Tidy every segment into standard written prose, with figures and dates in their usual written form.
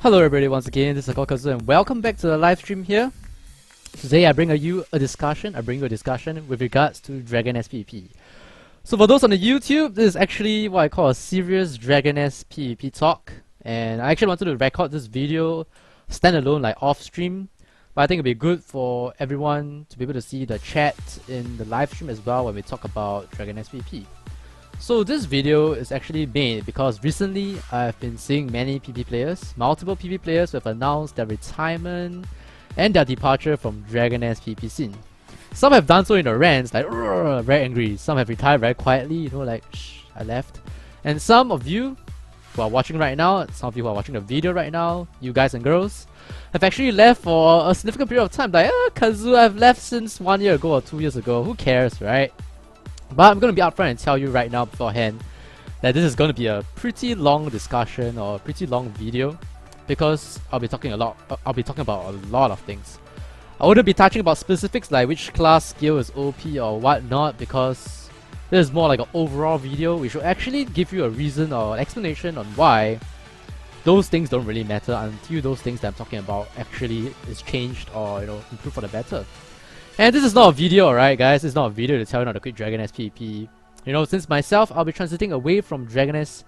Hello everybody, once again, this is AikawaKazu and welcome back to the live stream here. Today I bring you a discussion with regards to Dragon S PvP. So for those on the YouTube, this is actually what I call a serious Dragon S PvP talk. And I actually wanted to record this video standalone, like off stream. But I think it'd be good for everyone to be able to see the chat in the live stream as well when we talk about Dragon S PvP. So this video is actually made because recently I've been seeing many PvP players, multiple PvP players who have announced their retirement and their departure from Dragon S PvP scene. Some have done so in the rants, like very angry. Some have retired very quietly, you know, like shh, I left. And some of you who are watching right now, some of you who are watching the video right now, you guys and girls, have actually left for a significant period of time. Like, Kazu, I've left since 1 year ago or 2 years ago. Who cares, right? But I'm going to be upfront and tell you right now beforehand that this is going to be a pretty long discussion or a pretty long video because I'll be talking about a lot of things. I wouldn't be touching about specifics like which class skill is OP or whatnot because this is more like an overall video which will actually give you a reason or an explanation on why those things don't really matter until those things that I'm talking about actually is changed or, you know, improved for the better. And this is not a video, alright guys, it's not a video to tell you how to quit Dragon S PvP. You know, since myself, I'll be transiting away from Dragon S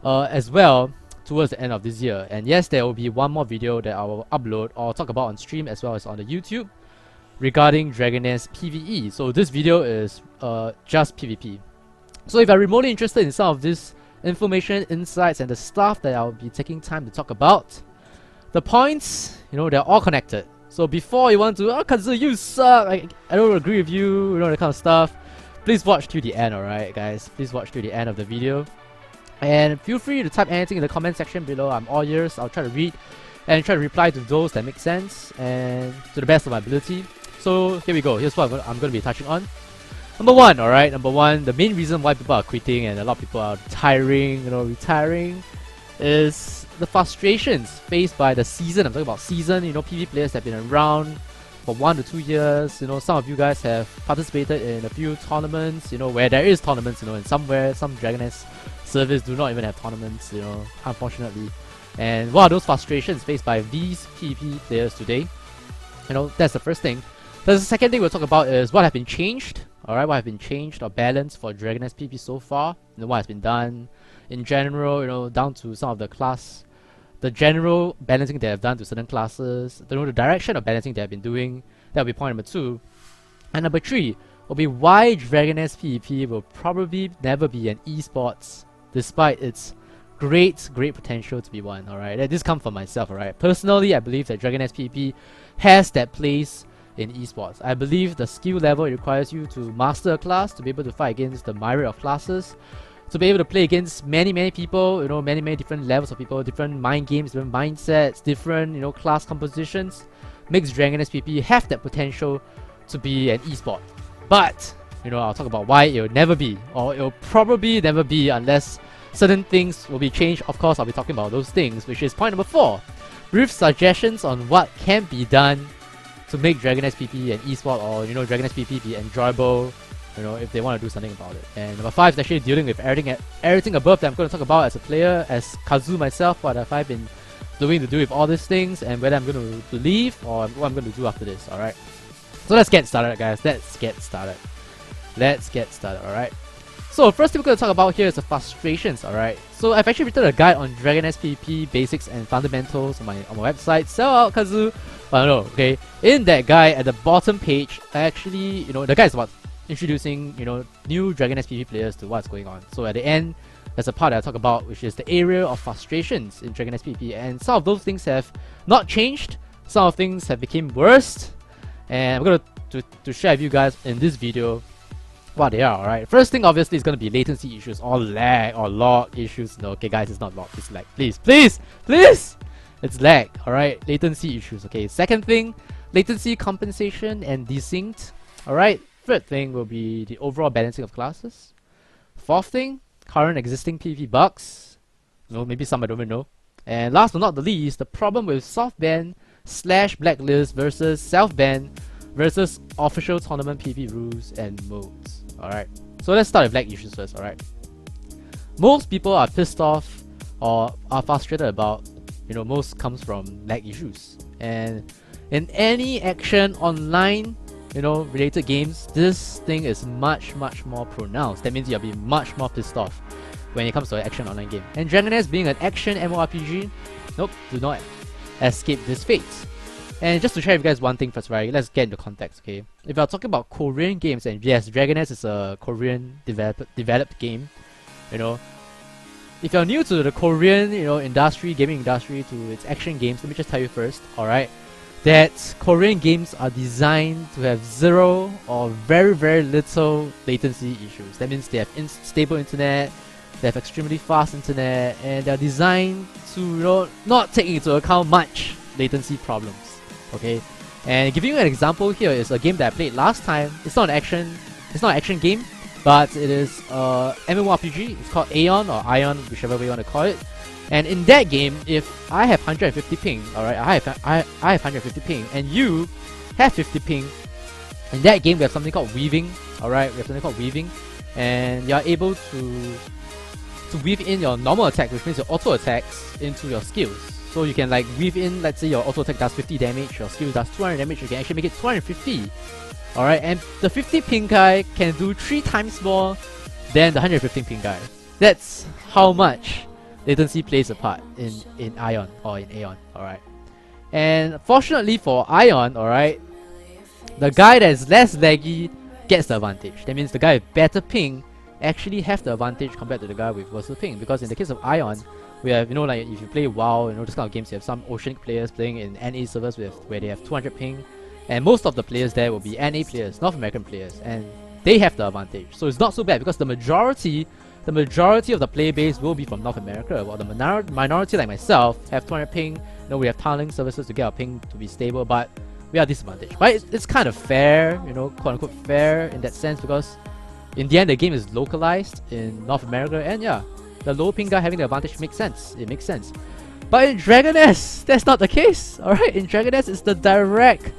as well towards the end of this year. And yes, there will be one more video that I will upload or talk about on stream as well as on the YouTube regarding Dragon S PvE. So this video is just PvP. So if you're remotely interested in some of this information, insights and the stuff that I'll be taking time to talk about, the points, you know, they're all connected. So before you want to, oh Kazu, you suck, I don't agree with you, you know, that kind of stuff, please watch till the end, alright guys? Please watch till the end of the video. And feel free to type anything in the comment section below, I'm all ears, I'll try to read and try to reply to those that make sense and to the best of my ability. So here we go, here's what I'm going to be touching on. Number one, alright, the main reason why people are quitting and a lot of people are retiring is the frustrations faced by the season. I'm talking about season, you know, PvP players have been around for 1 to 2 years. You know, some of you guys have participated in a few tournaments, you know, where there is tournaments, you know, and somewhere, some Dragon S servers do not even have tournaments, you know, unfortunately. And what are those frustrations faced by these PvP players today? You know, that's the first thing. The second thing we'll talk about is what have been changed, alright, what have been changed or balanced for Dragon S PvP so far, and what has been done in general, you know, down to some of the general balancing they have done to certain classes, you know, the direction of balancing they have been doing. That'll be point number 2. And number 3 will be why Dragon S PvP will probably never be an esports despite its great potential to be one, alright? This comes from myself, alright? Personally, I believe that Dragon S PvP has that place in esports. I believe the skill level it requires you to master a class to be able to fight against the myriad of classes, to be able to play against many people, you know, many different levels of people, different mind games, different mindsets, different, you know, class compositions, makes Dragon S PvP have that potential to be an esport. But, you know, I'll talk about why it'll never be, or it'll probably never be unless certain things will be changed. Of course, I'll be talking about those things, which is point number 4. Brief suggestions on what can be done to make Dragon S PvP an esport, or, you know, Dragon S PvP be enjoyable, you know, if they want to do something about it. And number 5 is actually dealing with everything above that I'm going to talk about as a player, as Kazu myself, what have I been doing to do with all these things, and whether I'm going to leave or what I'm going to do after this, alright? So let's get started, guys. Let's get started, alright? So first thing we're going to talk about here is the frustrations, alright? So I've actually written a guide on Dragon S PvP basics and fundamentals on my website. Sell out, Kazu! I don't know, okay? In that guide, at the bottom page, I actually, you know, the guide is about introducing, you know, new Dragon S PvP players to what's going on. So at the end, there's a part that I talk about, which is the area of frustrations in Dragon S PvP, and some of those things have not changed, some of things have become worse, and I'm going to share with you guys in this video what they are, alright? First thing obviously is going to be latency issues, or lag, or log issues. No, okay guys, it's not log, it's lag. Please! It's lag, alright? Latency issues, okay? Second thing, latency compensation and desync, alright? Third thing will be the overall balancing of classes. Fourth thing, current existing PvP bugs. You know, maybe some I don't even know. And last but not the least, the problem with soft ban / blacklist versus self ban versus official tournament PvP rules and modes. Alright, so let's start with lag issues first, alright? Most people are pissed off or are frustrated about most comes from lag issues. And in any action online, related games, this thing is much more pronounced. That means you'll be much more pissed off when it comes to an action online game. And Dragon Nest being an action MMORPG, nope, do not escape this fate. And just to share with you guys one thing first, right? Let's get into context, okay? If you're talking about Korean games, and yes, Dragon Nest is a Korean developed game, if you're new to the Korean, gaming industry, to its action games, let me just tell you first, alright, that Korean games are designed to have zero or very little latency issues. That means they have stable internet, they have extremely fast internet, and they're designed to, not take into account much latency problems. Okay, and giving you an example here is a game that I played last time. It's not an action game, but it is a MMORPG. It's called Aeon or Ion, whichever way you want to call it. And in that game, if I have 150 ping, alright, I have 150 ping, and you have 50 ping, in that game we have something called weaving, alright, we have something called weaving, and you're able to weave in your normal attack, which means your auto attacks, into your skills. So you can like weave in, let's say your auto attack does 50 damage, your skill does 200 damage, you can actually make it 250. Alright, and the 50 ping guy can do 3 times more than the 115 ping guy. That's how much latency plays a part in Ion or in Aeon, alright. And fortunately for Ion, alright, the guy that is less laggy gets the advantage. That means the guy with better ping actually have the advantage compared to the guy with worse ping, because in the case of Ion, we have, like if you play WoW, this kind of games, you have some Oceanic players playing in NA servers where they have 200 ping, and most of the players there will be NA players, North American players, and they have the advantage. So it's not so bad because the majority of the player base will be from North America, while the minority like myself have 200 ping. We have tunneling services to get our ping to be stable, but we are disadvantaged. But it's kind of fair, quote unquote fair in that sense, because in the end the game is localized in North America, and yeah, the low ping guy having the advantage makes sense. It makes sense. But in Dragon Nest, that's not the case. Alright, in Dragon Nest, it's the direct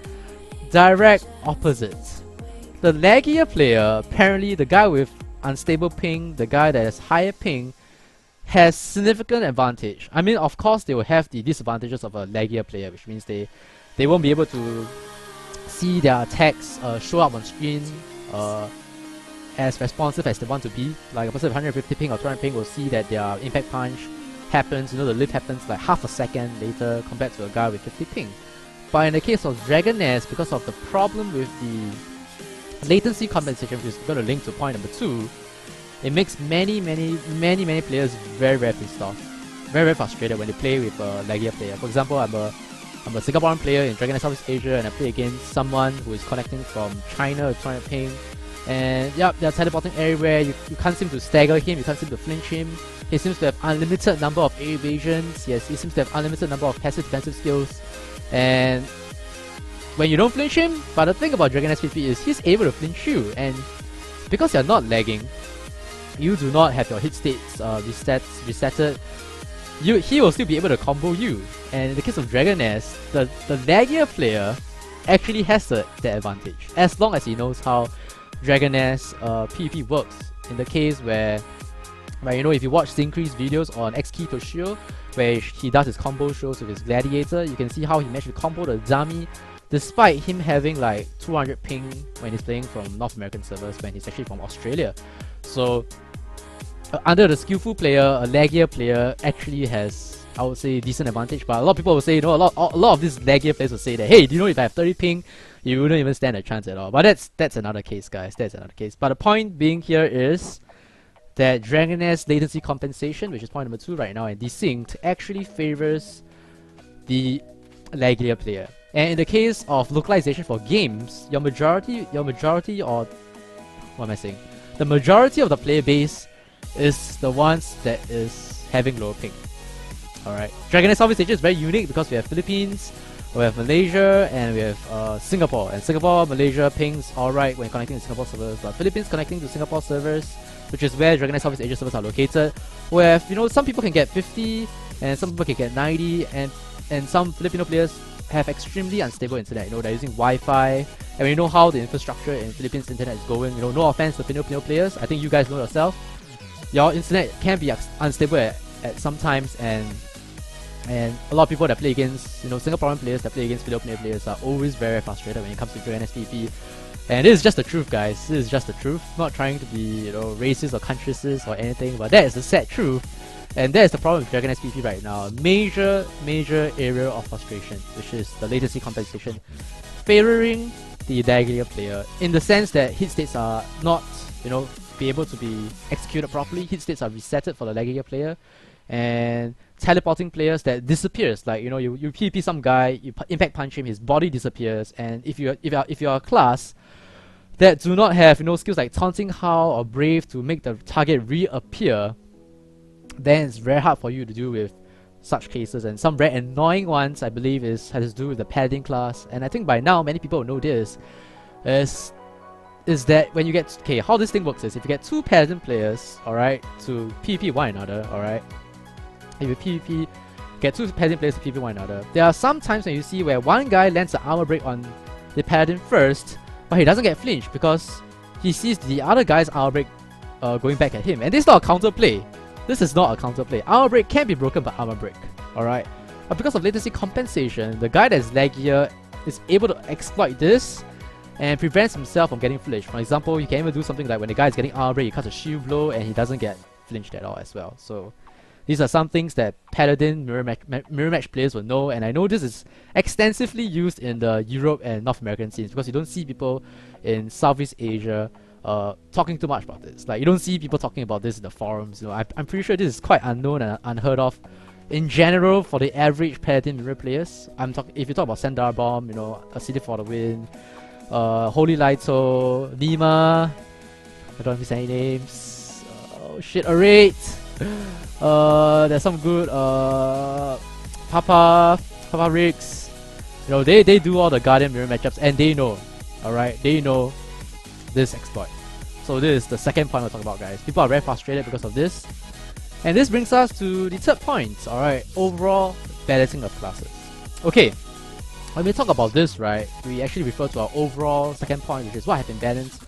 opposite. The laggier player, apparently the guy with unstable ping, the guy that has higher ping, has significant advantage. I mean, of course, they will have the disadvantages of a laggier player, which means they won't be able to see their attacks show up on screen as responsive as they want to be. Like a person with 150 ping or 200 ping will see that their impact punch happens, the lift happens like half a second later compared to a guy with 50 ping. But in the case of Dragon Nest, because of the problem with the latency compensation, which is going to link to point number 2, it makes many players very pissed off, very frustrated when they play with a laggier player. For example, I'm a Singaporean player in Dragon Nest Southeast Asia, and I play against someone who is connecting from China with 200 ping. And yep, they're teleporting everywhere. You can't seem to stagger him, you can't seem to flinch him. He seems to have unlimited number of air evasions. Yes, he seems to have unlimited number of passive defensive skills. And when you don't flinch him, but the thing about Dragon Nest PvP is he's able to flinch you, and because you're not lagging, you do not have your hit states resetted, he will still be able to combo you. And in the case of Dragon Nest, the laggier player actually has the advantage, as long as he knows how Dragon Nest PvP works. In the case where if you watch Zincrease videos on X-Key Toshio, where he does his combo shows with his gladiator, you can see how he managed to combo the Zami despite him having like 200 ping when he's playing from North American servers when he's actually from Australia. So under the skillful player, a laggier player actually has, I would say, decent advantage. But a lot of people will say, a lot of these laggier players will say that, hey, if I have 30 ping, you wouldn't even stand a chance at all. But that's another case, guys. That's another case. But the point being here is that Dragon Nest latency compensation, which is point number 2 right now, and Desync actually favors the laggier player. And in the case of localization for games, the majority of the player base is the ones that is having lower ping. Alright. Dragon Nest Southeast Asia is very unique because we have Philippines, we have Malaysia, and we have Singapore. And Singapore, Malaysia pings alright when connecting to Singapore servers, but Philippines connecting to Singapore servers, which is where Dragon Nest Southeast Asia servers are located, where some people can get 50 and some people can get 90, and some Filipino players have extremely unstable internet. They're using Wi-Fi, and when you know how the infrastructure in Philippines internet is going, no offense to Filipino players, I think you guys know yourself, your internet can be unstable at some times, and And a lot of people that play against, Singaporean players that play against Filipino players are always very frustrated when it comes to Dragon SPP. And this is just the truth, guys. This is just the truth. Not trying to be, racist or countrysist or anything, but that is the sad truth. And that is the problem with Dragon SPP right now. Major area of frustration, which is the latency compensation favoring the Dagier player, in the sense that hit states are not, be able to be executed properly. Hit states are resetted for the Dagier player, and teleporting players that disappears. Like, you PvP some guy, you impact punch him, his body disappears. And if you're a class that do not have skills like taunting howl or brave to make the target reappear, then it's very hard for you to deal with such cases. And some very annoying ones, I believe, has to do with the paladin class. And I think by now many people know this is that when you get how this thing works is, if you get two paladin players, alright, to PvP one another, alright, if you get two paladin players to PvP one another, there are some times when you see where one guy lands an armor break on the paladin first, but he doesn't get flinched because he sees the other guy's armor break going back at him. And this is not a counter play. This is not a counter play. Armor break can be broken by armor break, alright? But because of latency compensation, the guy that's laggier is able to exploit this and prevents himself from getting flinched. For example, you can even do something like when the guy is getting armor break, he cuts a shield blow and he doesn't get flinched at all as well. So these are some things that Paladin mirror match players will know, and I know this is extensively used in the Europe and North American scenes because you don't see people in Southeast Asia talking too much about this. Like, you don't see people talking about this in the forums. I'm pretty sure this is quite unknown and unheard of in general for the average Paladin mirror players. If you talk about Sandar Bomb, A City for the Win, Holy Lito, Nima, I don't miss any names. Oh shit, Arate. There's some good Papa Riggs. They do all the Guardian mirror matchups and they know, alright, they know this exploit. So this is the second point we'll talk about, guys. People are very frustrated because of this. And this brings us to the third point, alright, overall balancing of classes. Okay, when we talk about this, right, we actually refer to our overall second point, which is what has been balanced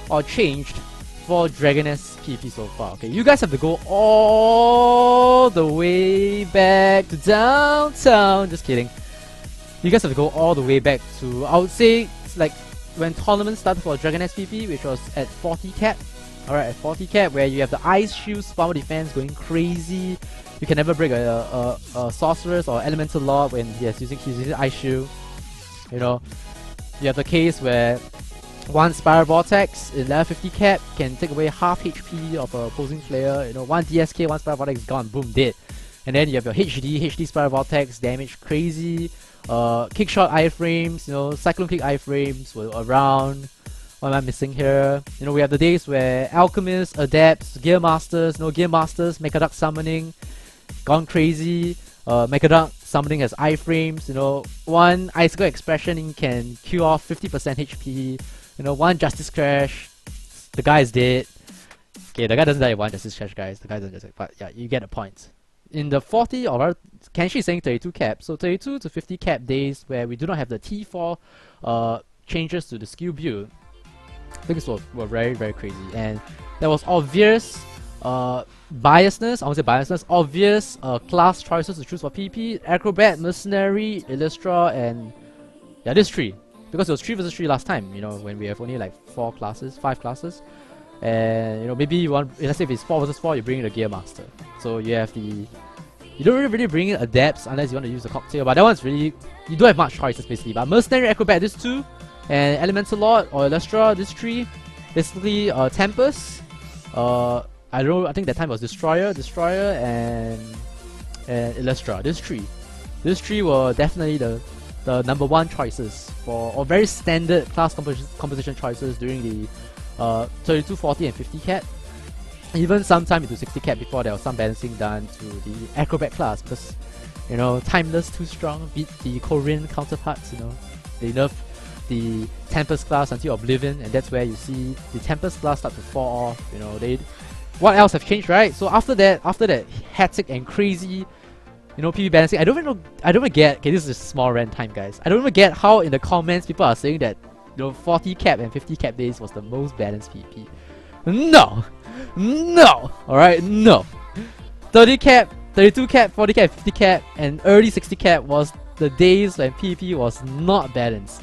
or changed for Dragoness PvP so far. Okay, you guys have to go all the way back to downtown. Just kidding. You guys have to go all the way back to, I would say, like when tournament started for Dragoness PvP, which was at 40 cap. Alright, at 40 cap, where you have the Ice Shield Power Defense going crazy. You can never break a Sorceress or Elemental Lord when he's using Ice Shield. You have the case where one Spiral Vortex in level 50 cap can take away half HP of a opposing player. One DSK, one Spiral Vortex is gone, boom, dead. And then you have your HD Spiral Vortex, damage crazy. Kickshot iframes, Cyclone Kick iframes were around. What am I missing here? We have the days where Alchemists, Adepts, Gear Masters, Gear Masters, Mechaduck summoning, gone crazy. Mechaduck summoning has iframes, one Icicle Expression can kill off 50% HP. One Justice Crash, the guy is dead. Okay, the guy doesn't die in one Justice Crash, guys. The guy doesn't just, but yeah, you get the point. In the 40 or rather, Kenshi is saying 32 cap, so 32 to 50 cap days where we do not have the T4 changes to the skill build, things were very, very crazy. And there was obvious biasness, I won't say biasness, obvious class choices to choose for PP: Acrobat, Mercenary, Illustra, and yeah, this 3. Because it was 3 versus 3 last time, when we have only like 5 classes. And maybe you want, let's say if it's 4 versus 4, you bring in the Gear Master. So you have you don't really bring in Adepts unless you want to use the Cocktail, but that one's really, you don't have much choices basically. But Mercenary, Acrobat, this 2, and Elemental Lord or Illustra, this 3, basically Tempest, I think that time was Destroyer, and Illustra, this 3. These 3 were definitely the number 1 choices or very standard class composition choices during the 32, 40 and 50 cap. Even sometime into 60 cap before there was some balancing done to the Acrobat class because, Timeless too strong, beat the Korean counterparts, they nerfed the Tempest class until Oblivion, and that's where you see the Tempest class start to fall off. What else have changed, right? So after that hectic and crazy PvP balancing, I don't even get, okay, this is a small rant time, guys. I don't even get how in the comments people are saying that 40 cap and 50 cap days was the most balanced PvP. No! Alright, no! 30 cap 32 cap, 40 cap, 50 cap, and early 60 cap was the days when PvP was not balanced.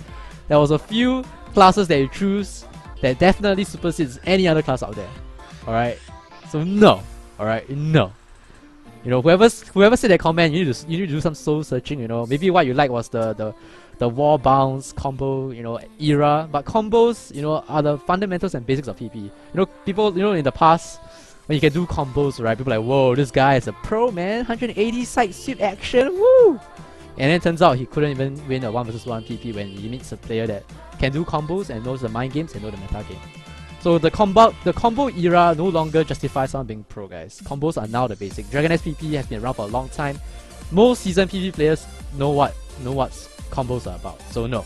There was a few classes that you choose that definitely supersedes any other class out there. Alright? So no. Alright? No. You know, whoever said that comment, you need to do some soul searching, you know. Maybe what you like was the wall bounce combo, you know, era. But combos, you know, are the fundamentals and basics of PvP. You know, people, you know, in the past, when you can do combos, right, people are like, whoa, this guy is a pro, man, 180 side sweep action, woo! And then it turns out he couldn't even win a 1 vs 1 PvP when he meets a player that can do combos and knows the mind games and know the meta game. So the combo era no longer justifies someone being pro, guys. Combos are now the basic. Dragon S PvP has been around for a long time. Most seasoned PvP players know what combos are about. So no.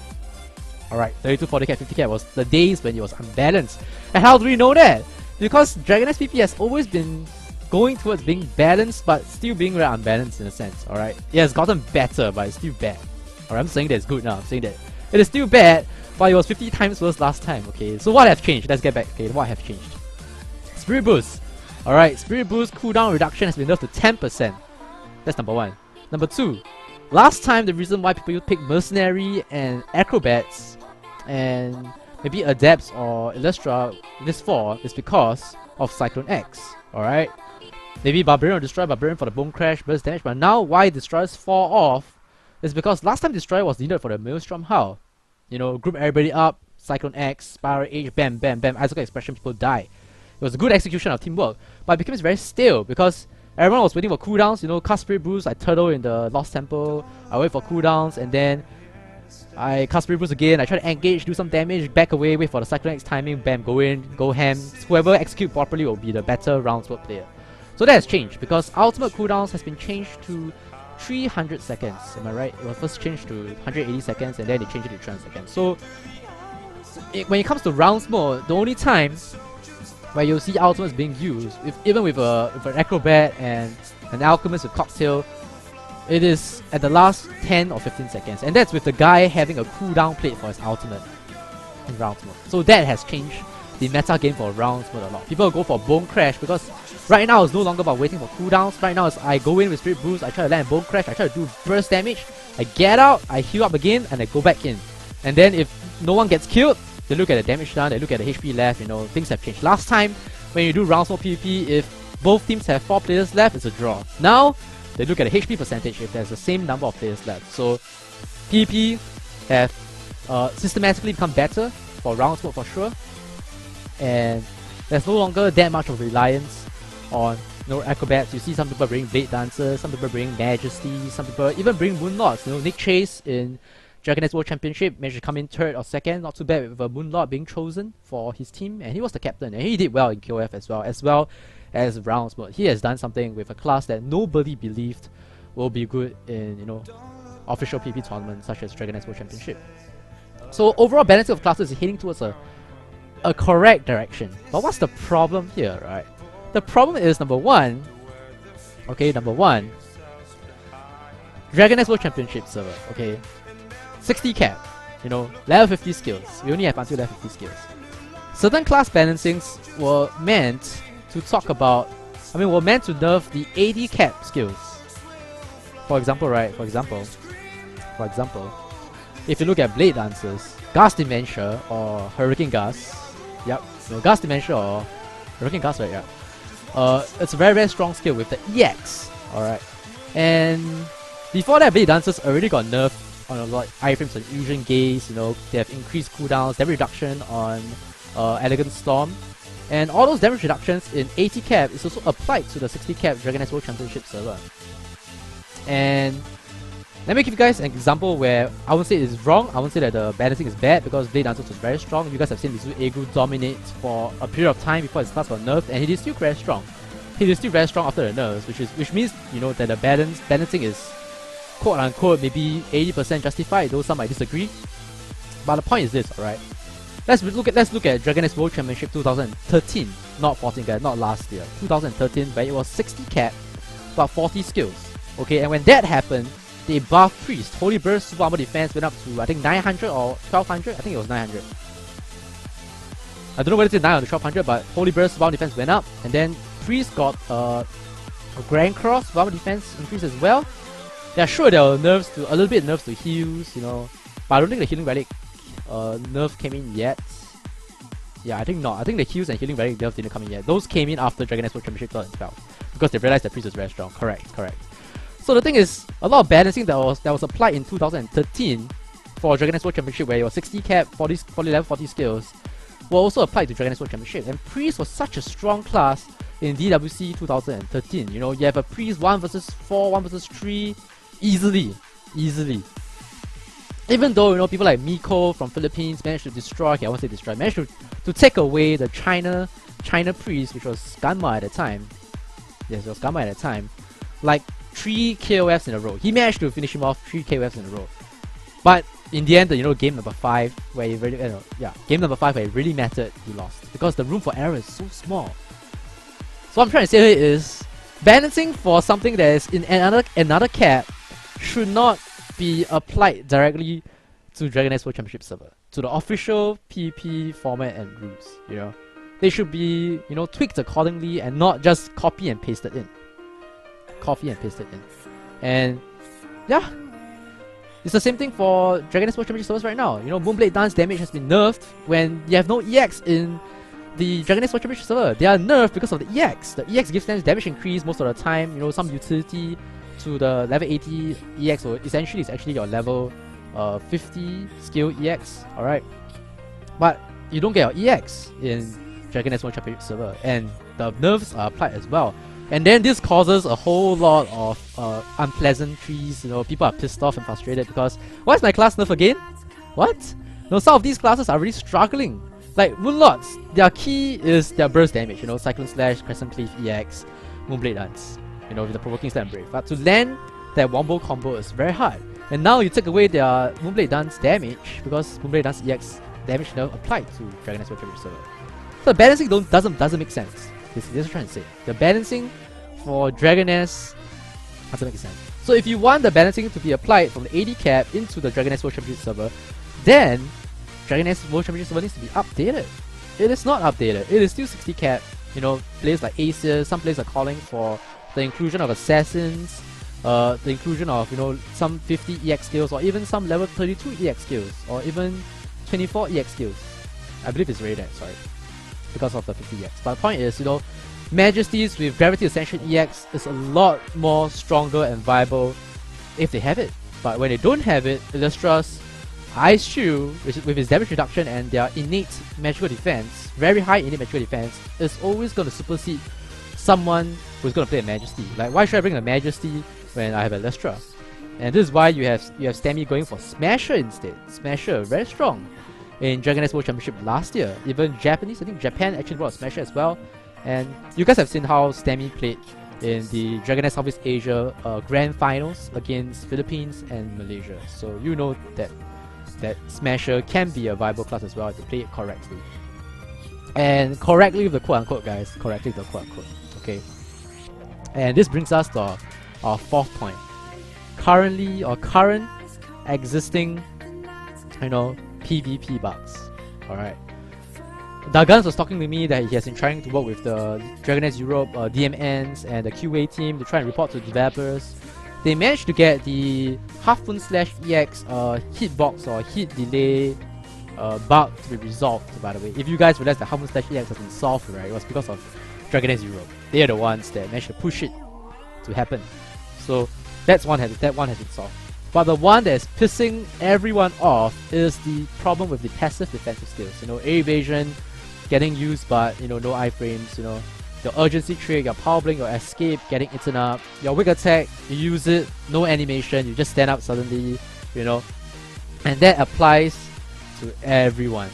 Alright, 32, 40 cap, 50 cap was the days when it was unbalanced. And how do we know that? Because Dragon S PvP has always been going towards being balanced, but still being very unbalanced in a sense. Alright, it has gotten better, but it's still bad. Alright, I'm saying that it's good now. I'm saying that it is still bad, but it was 50 times worse last time. Okay, so what has changed? Let's get back. Okay, what have changed? Spirit Boost. Alright, Spirit Boost cooldown reduction has been nerfed to 10%. That's number one. Number two, last time the reason why people pick Mercenary and Acrobats and maybe Adepts or Illustra this fall is because of Cyclone X. Alright? Maybe Barbarian or Destroyer Barbarian for the Bone Crash, burst damage, but now why Destroyers fall off is because last time Destroyer was needed for the Maelstrom How. You know, group everybody up, Cyclone X, Spiral Age, bam, bam, bam, Icicle Expression, people die. It was a good execution of teamwork, but it becomes very stale because everyone was waiting for cooldowns. You know, cast Spirit Boost, I turtle in the Lost Temple, I wait for cooldowns, and then I cast Spirit Boost again, I try to engage, do some damage, back away, wait for the Cyclone X timing, bam, go in, go ham. Whoever execute properly will be the better round sport player. So that has changed because ultimate cooldowns has been changed to 300 seconds, am I right? It was first changed to 180 seconds and then they changed it to 300 seconds. So when it comes to rounds mode, the only time where you'll see ultimates being used, even with an Acrobat and an Alchemist with Cocktail, it is at the last 10 or 15 seconds, and that's with the guy having a cooldown plate for his ultimate in rounds mode. So that has changed the meta game for rounds mode a lot. People go for Bone Crash because right now it's no longer about waiting for cooldowns. Right now it's I go in with Spirit Boost, I try to land Bone Crash, I try to do burst damage, I get out, I heal up again, and I go back in. And then if no one gets killed, they look at the damage done, they look at the HP left, you know, things have changed. Last time, when you do rounds mode PvP, if both teams have 4 players left, it's a draw. Now, they look at the HP percentage if there's the same number of players left. So, PvP have systematically become better for rounds mode for sure. And there's no longer that much of reliance on acrobats. You see some people bring Blade Dancers, some people bring Majesty, some people even bring Moonlords. You know, Nick Chase in Dragon X World Championship managed to come in 3rd or 2nd, not too bad with a Moonlord being chosen for his team, and he was the captain, and he did well in KOF as well as rounds mode. He has done something with a class that nobody believed will be good in, you know, official PvP tournaments such as Dragon X World Championship. So overall balancing of classes is heading towards a correct direction. But what's the problem here, right? The problem is number one, Dragon X World Championship server, okay? 60 cap, you know, level 50 skills. We only have until level 50 skills. Certain class balancings were meant to talk about, were meant to nerf the 80 cap skills. For example, right? For example, if you look at Blade Dancers, Gas Dementia or Hurricane Gas, yep, no, Gas Dementia or Hurricane Gas, right? Yeah. It's a very, very strong skill with the EX, alright. And before that, Blade Dancers already got nerfed on a lot, iframes on Illusion Gaze, you know, they have increased cooldowns, damage reduction on Elegant Storm, and all those damage reductions in 80 cap is also applied to the 60 cap Dragon X World Championship server. And let me give you guys an example where I won't say it's wrong, I won't say that the balancing is bad because Blade Dancers was very strong. You guys have seen Mizu Egu dominate for a period of time before his class got nerfed, and he is still very strong. He is still very strong after the nerfs, which means, you know, that the balancing is quote unquote maybe 80% justified, though some might disagree. But the point is this, alright? Let's look at Dragon X World Championship 2013, not 14 guys, not last year. 2013, where it was 60 cap, but 40 skills. Okay, and when that happened, they buffed Priest. Holy Burst Super Armor Defense went up to I think 900 or 1200. I think it was 900. I don't know whether it's 900 or 1200, but Holy Burst Super Armor Defense went up, and then Priest got A Grand Cross, armor defense increase as well. Yeah, sure, there are nerfs to, a little bit nerfs to heals, you know, but I don't think the healing relic nerf came in yet. Yeah, I think not. I think the heals and healing relic nerf didn't come in yet. Those came in after Dragon World Championship 2012 because they realized the priest was very strong. Correct. So the thing is, a lot of balancing that was applied in 2013 for Dragon World Championship, where your 60 cap, 40 level 40 skills, were also applied to Dragon World Championship. And priest was such a strong class in DWC 2013. You know, you have a priest 1 versus 4, 1 versus 3, easily. Even though, you know, people like Miko from Philippines managed to destroy, okay, I won't say destroy, managed to take away the China priest, which was Ganma at the time. Yes, it was Ganma at the time. Like 3 KOFs in a row. He managed to finish him off 3 KOFs in a row. But in the end, you know, game number 5, where he really, game number 5 where it really mattered, he lost. Because the room for error is so small. So what I'm trying to say here is, balancing for something that is in another cap should not be applied directly to Dragon World Championship server, to the official PvP format and rules, you know. They should be, you know, tweaked accordingly and not just copy and paste it in. And yeah, it's the same thing for Dragon World Championship servers right now. You know, Moonblade Dance damage has been nerfed when you have no EX in the Dragon World Championship server. They are nerfed because of the EX. The EX gives them damage increase most of the time, you know, some utility to the level 80 EX, so essentially it's actually your level 50 skill EX, alright? But you don't get your EX in Dragon World Championship server, and the nerfs are applied as well. And then this causes a whole lot of unpleasantries, you know, people are pissed off and frustrated because, why is my class nerf again? What? No, some of these classes are really struggling. Like Moonlords, their key is their burst damage, you know, Cyclone Slash, Crescent Cleave EX, Moonblade Dance, you know, with the Provoking Slam Brave. But to land that wombo combo is very hard. And now you take away their Moonblade Dance damage because Moonblade Dance EX damage now applied to Dragon World Championship server. So the balancing doesn't make sense. This is what I'm trying to say. The balancing for Dragon doesn't make sense. So if you want the balancing to be applied from the 80 cap into the Dragon World Championship server, then Dragon World Championship server needs to be updated. It is not updated. It is still 60 cap. You know, players like Aces, some players are calling for the inclusion of Assassins, the inclusion of, you know, some 50 EX skills, or even some level 32 EX skills, or even 24 EX skills. I believe it's rated, sorry, because of the 50 EX. But the point is, you know, Majesties with Gravity Ascension EX is a lot more stronger and viable if they have it. But when they don't have it, Illustra's Ice Shoe, with its damage reduction and their innate magical defense, very high innate magical defense, is always going to supersede someone who's going to play a Majesty. Like, why should I bring a Majesty when I have Illustra? And this is why you have Stammy going for Smasher instead. Smasher, very strong in Dragon World Championship last year. Even Japanese, I think Japan actually brought a Smasher as well. And you guys have seen how Stammy played in the Dragon Southeast Asia Grand Finals against Philippines and Malaysia. So you know that Smasher can be a viable class as well if you play it correctly. And correctly with the quote-unquote, guys. Correctly with the quote-unquote. Okay. And this brings us to our fourth point. Current existing, you know, PvP bugs. Alright. Daguns was talking to me that he has been trying to work with the Dragon Age Europe DMNs and the QA team to try and report to developers. They managed to get the Half Moon Slash EX hitbox or hit delay bug to be resolved, by the way. If you guys realize that Half Moon Slash EX has been solved, right, it was because of Dragon Age Europe. They are the ones that managed to push it to happen. So that one has been solved. But the one that is pissing everyone off is the problem with the passive defensive skills. You know, air evasion getting used, but you know, no iframes. You know, your urgency trick, your power blink, your escape getting eaten up. Your wig attack, you use it, no animation, you just stand up suddenly. You know, and that applies to everyone.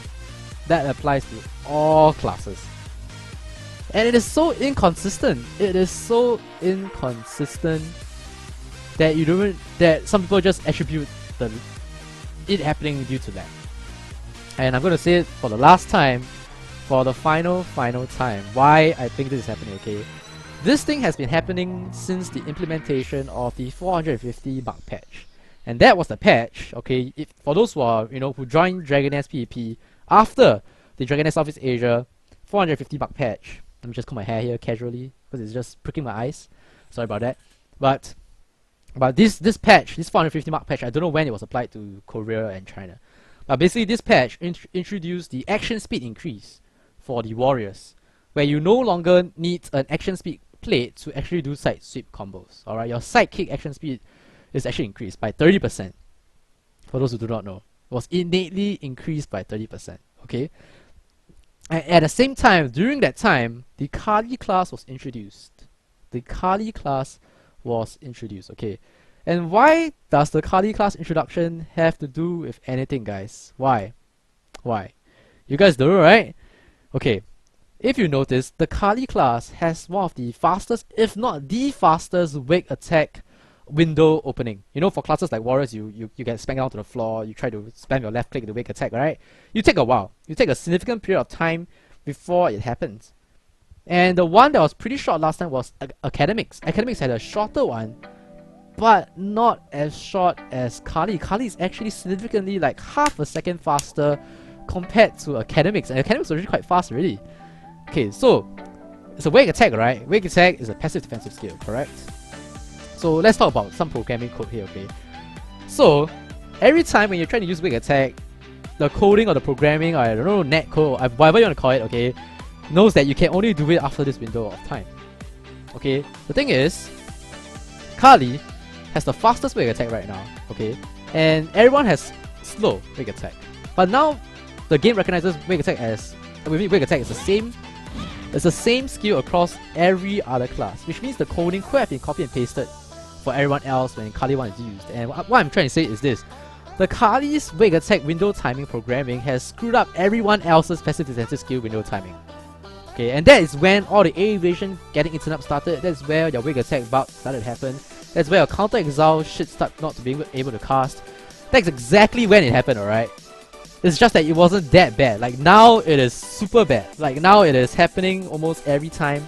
That applies to all classes. And it is so inconsistent. It is so inconsistent that that some people just attribute it happening due to that. And I'm gonna say it for the last time, for the final time, why I think this is happening. Okay, this thing has been happening since the implementation of the 450 bug patch, and that was the patch. Okay, for those who are who joined Dragon S PvP after the Dragon S Southeast Asia 450 bug patch. Let me just comb my hair here casually because it's just pricking my eyes. Sorry about that. But this patch, this 450 mark patch, I don't know when it was applied to Korea and China. But basically this patch introduced the action speed increase for the warriors, where you no longer need an action speed plate to actually do side sweep combos. Alright, your side kick action speed is actually increased by 30%. For those who do not know, it was innately increased by 30%. Okay, and at the same time, during that time, the Kali class was introduced. Okay, and why does the Kali class introduction have to do with anything, guys? Why? You guys know, right? Okay, if you notice, the Kali class has one of the fastest, if not the fastest, wake attack window opening. You know, for classes like warriors, you get spanked down to the floor, you try to spam your left click to wake attack, right? You take a while. You take a significant period of time before it happens. And the one that was pretty short last time was Academics. Academics had a shorter one, but not as short as Kali. Kali is actually significantly like half a second faster compared to Academics, and Academics was already quite fast already. Okay, so it's a wake attack, right? Wake attack is a passive defensive skill, correct? So let's talk about some programming code here, okay? So every time when you're trying to use wake attack, the coding or the programming, or I don't know, net code, whatever you want to call it, okay, knows that you can only do it after this window of time. Okay, the thing is, Kali has the fastest wake attack right now, okay, and everyone has slow wake attack. But now the game recognizes wake attack as wake attack is the same. It's the same skill across every other class, which means the coding could have been copied and pasted for everyone else when Kali 1 is used. And what I'm trying to say is this: the Kali's wake attack window timing programming has screwed up everyone else's passive defensive skill window timing. Okay, and that is when all the A evasion getting eaten up started. That's where your wake attack bug started to happen. That's where your counter exile shit start not to be able to cast. That's exactly when it happened, alright? It's just that it wasn't that bad. Like now it is super bad. Like now it is happening almost every time.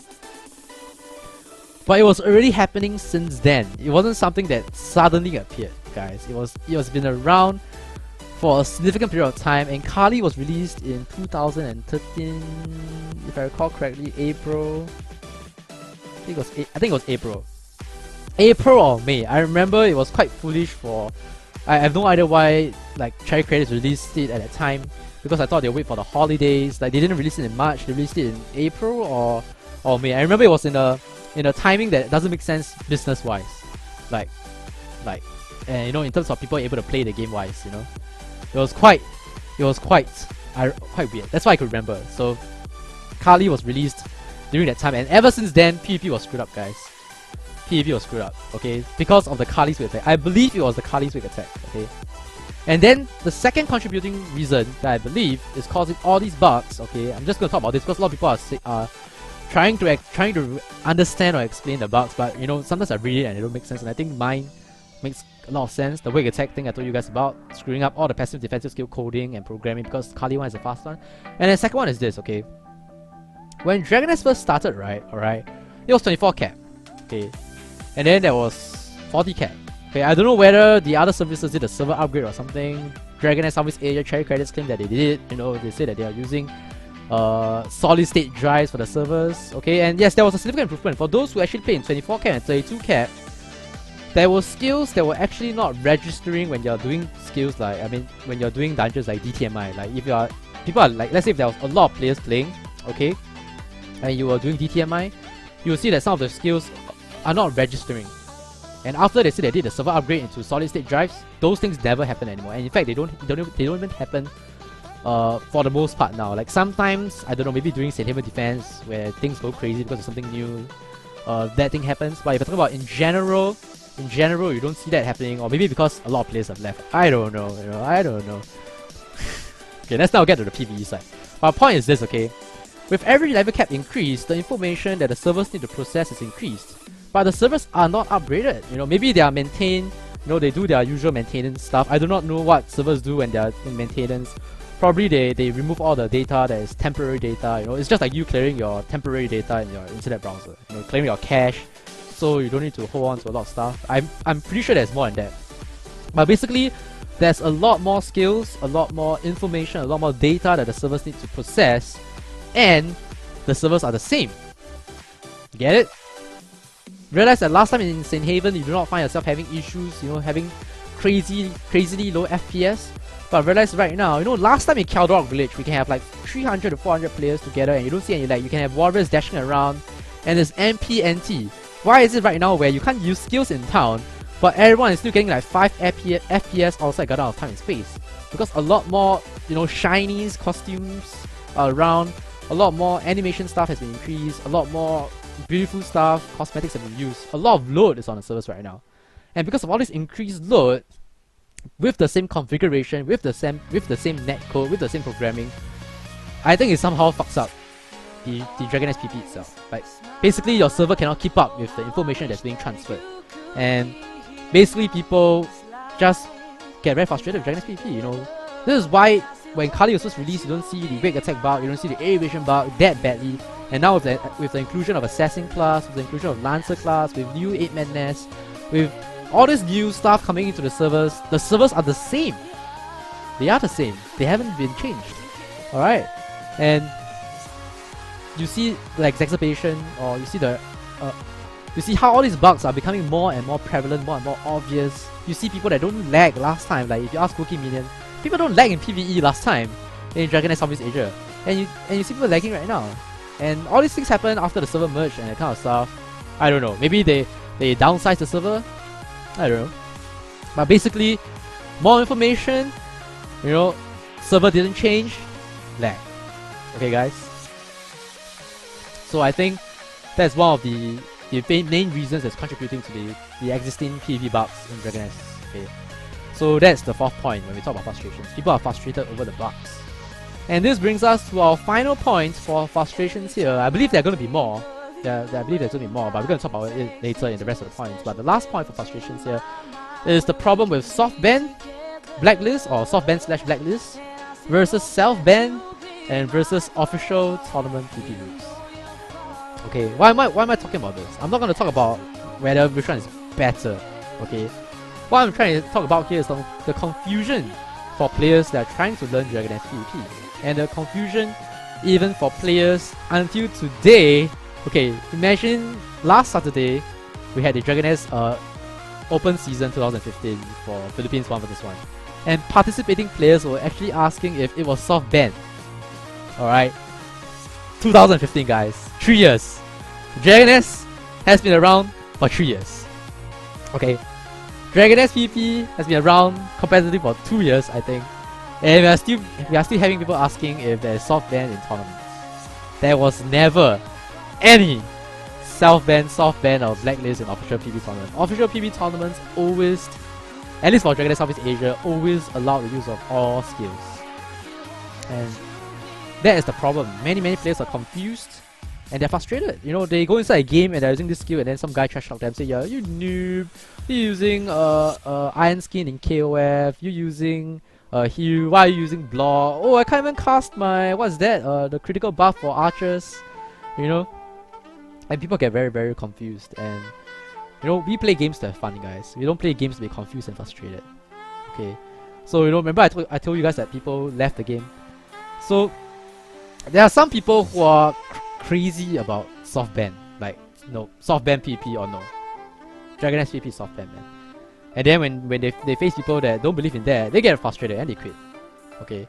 But it was already happening since then. It wasn't something that suddenly appeared, guys. It was been around for a significant period of time, and Kali was released in 2013, if I recall correctly, April. I think it was April. April or May. I remember it was quite foolish for. I have no idea why like Cherry Creators released it at that time, because I thought they'd wait for the holidays. Like they didn't release it in March, they released it in April or May. I remember it was in a timing that doesn't make sense business wise. Like and you know, in terms of people able to play the game wise, you know. It was quite weird. That's why I could remember. So Kali was released during that time, and ever since then PvP was screwed up, guys. PvP was screwed up, okay, because of the Kali's wake attack. I believe it was the Kali's wake attack, okay. And then the second contributing reason that I believe is causing all these bugs, okay. I'm just gonna talk about this because a lot of people are trying to understand or explain the bugs, but you know, sometimes I read it and it don't make sense, and I think mine makes a lot of sense. The wake attack thing I told you guys about, screwing up all the passive defensive skill coding and programming because Kali 1 is the fast one. And the second one is this, okay. When Dragon S first started, right, alright, it was 24 cap, okay. And then there was 40 cap. Okay, I don't know whether the other services did a server upgrade or something. Dragon S Southeast Asia Cherry Credits claim that they did it. You know, they say that they are using solid state drives for the servers. Okay, and yes, there was a significant improvement. For those who actually play in 24 cap and 32 cap, there were skills that were actually not registering when you're doing skills like, I mean, when you're doing dungeons like DTMI. Like if you are, people are like, let's say if there was a lot of players playing, okay, and you were doing DTMI, you will see that some of the skills are not registering. And after they say they did the server upgrade into solid state drives, those things never happen anymore. And in fact, they don't even happen for the most part now. Like sometimes, I don't know, maybe during St. Haven Defense where things go crazy because of something new, that thing happens. But if you're talking about in general, you don't see that happening, or maybe because a lot of players have left. I don't know, you know, I don't know. Okay, let's now get to the PvE side. My point is this, okay? With every level cap increase, the information that the servers need to process is increased. But the servers are not upgraded. You know, maybe they are maintained, you know, they do their usual maintenance stuff. I do not know what servers do when they are in maintenance. Probably they remove all the data that is temporary data, you know. It's just like you clearing your temporary data in your internet browser. You know, clearing your cache, so you don't need to hold on to a lot of stuff. I'm pretty sure there's more than that. But basically, there's a lot more skills, a lot more information, a lot more data that the servers need to process, and the servers are the same. Get it? realize that last time in St. Haven, you do not find yourself having issues, you know, having crazily low FPS. But realize right now, you know, last time in Caldrock Village, we can have like 300 to 400 players together and you don't see any lag. You can have warriors dashing around and there's MP/NT. Why is it right now where you can't use skills in town, but everyone is still getting like 5 FPS outside Garden of Time and Space? Because a lot more, you know, shinies, costumes are around, a lot more animation stuff has been increased, a lot more beautiful stuff, cosmetics have been used, a lot of load is on the servers right now. And because of all this increased load, with the same configuration, with the same netcode, with the same programming, I think it somehow fucks up the Dragon SPP itself. Like, basically your server cannot keep up with the information that's being transferred. And basically people just get very frustrated with Dragon SPP, you know. This is why when Kali was first released, you don't see the wake attack bug, you don't see the air evasion bug that badly. And now with the inclusion of Assassin class, with the inclusion of Lancer class, with new 8-man nest, with all this new stuff coming into the servers are the same. They are the same. They haven't been changed. Alright? And you see the exacerbation, or you see how all these bugs are becoming more and more prevalent, more and more obvious. You see people that don't lag last time, like if you ask Cookie Minion, people don't lag in PvE last time in Dragon Age Southeast Asia. And you see people lagging right now. And all these things happen after the server merged and that kind of stuff. I don't know. Maybe they downsized the server. I don't know. But basically, more information, you know, server didn't change, lag. Okay guys? So I think that's one of the main reasons that's contributing to the existing PvP bugs in Dragon S. Okay? So that's the fourth point when we talk about frustrations. People are frustrated over the bugs. And this brings us to our final point for frustrations here. I believe there are going to be more. I believe there's going to be more, but we're going to talk about it later in the rest of the points. But the last point for frustrations here is the problem with soft ban, blacklist, or soft ban / blacklist versus self ban and versus official tournament PP rules. Okay, why am I talking about this? I'm not going to talk about whether which one is better. Okay, what I'm trying to talk about here is the confusion for players that are trying to learn Dragon Age PvP, and the confusion even for players until today. Okay, imagine last Saturday we had the Dragon Age Open Season 2015 for Philippines 1 vs 1, and participating players were actually asking if it was soft ban. Alright, 2015 guys, 3 years. Dragon Age has been around for 3 years. Okay, Dragon Age PvP has been around competitively for 2 years, I think, and we are still having people asking if there is soft ban in tournaments. There was never any self-ban, soft-ban, or blacklist in official PvP tournaments. Official PvP tournaments always, at least for Dragon Age Southeast Asia, always allow the use of all skills. And that is the problem. Many players are confused and they're frustrated. You know, they go inside a game and they're using this skill and then some guy trash talk them, say, yeah, you noob, you're using iron skin in KOF, you're using Hugh, why are you using Block? Oh, I can't even cast my, what's that? The critical buff for archers, you know? And people get very confused. And you know, we play games to have fun, guys. We don't play games to be confused and frustrated. Okay, so you know, remember I told you guys that people left the game. So there are some people who are crazy about soft ban, like no soft ban PvP or no Dragon Age PvP soft ban, man. And then when they face people that don't believe in that, they get frustrated and they quit. Okay,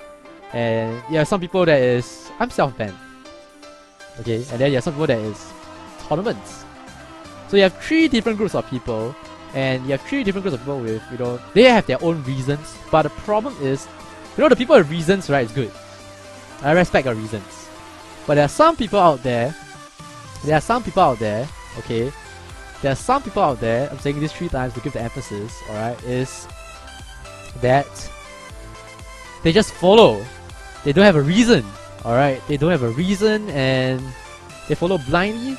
and yeah, some people that is I'm self banned. Okay, and then you have some people that is tournaments. So you have 3 different groups of people, and you have 3 different groups of people with, you know, they have their own reasons. But the problem is, you know, the people with reasons, right, is good. I respect your reasons. But there are some people out there, okay, there are some people out there, I'm saying this 3 times to give the emphasis, alright, is that they just follow. They don't have a reason, alright, they don't have a reason and they follow blindly.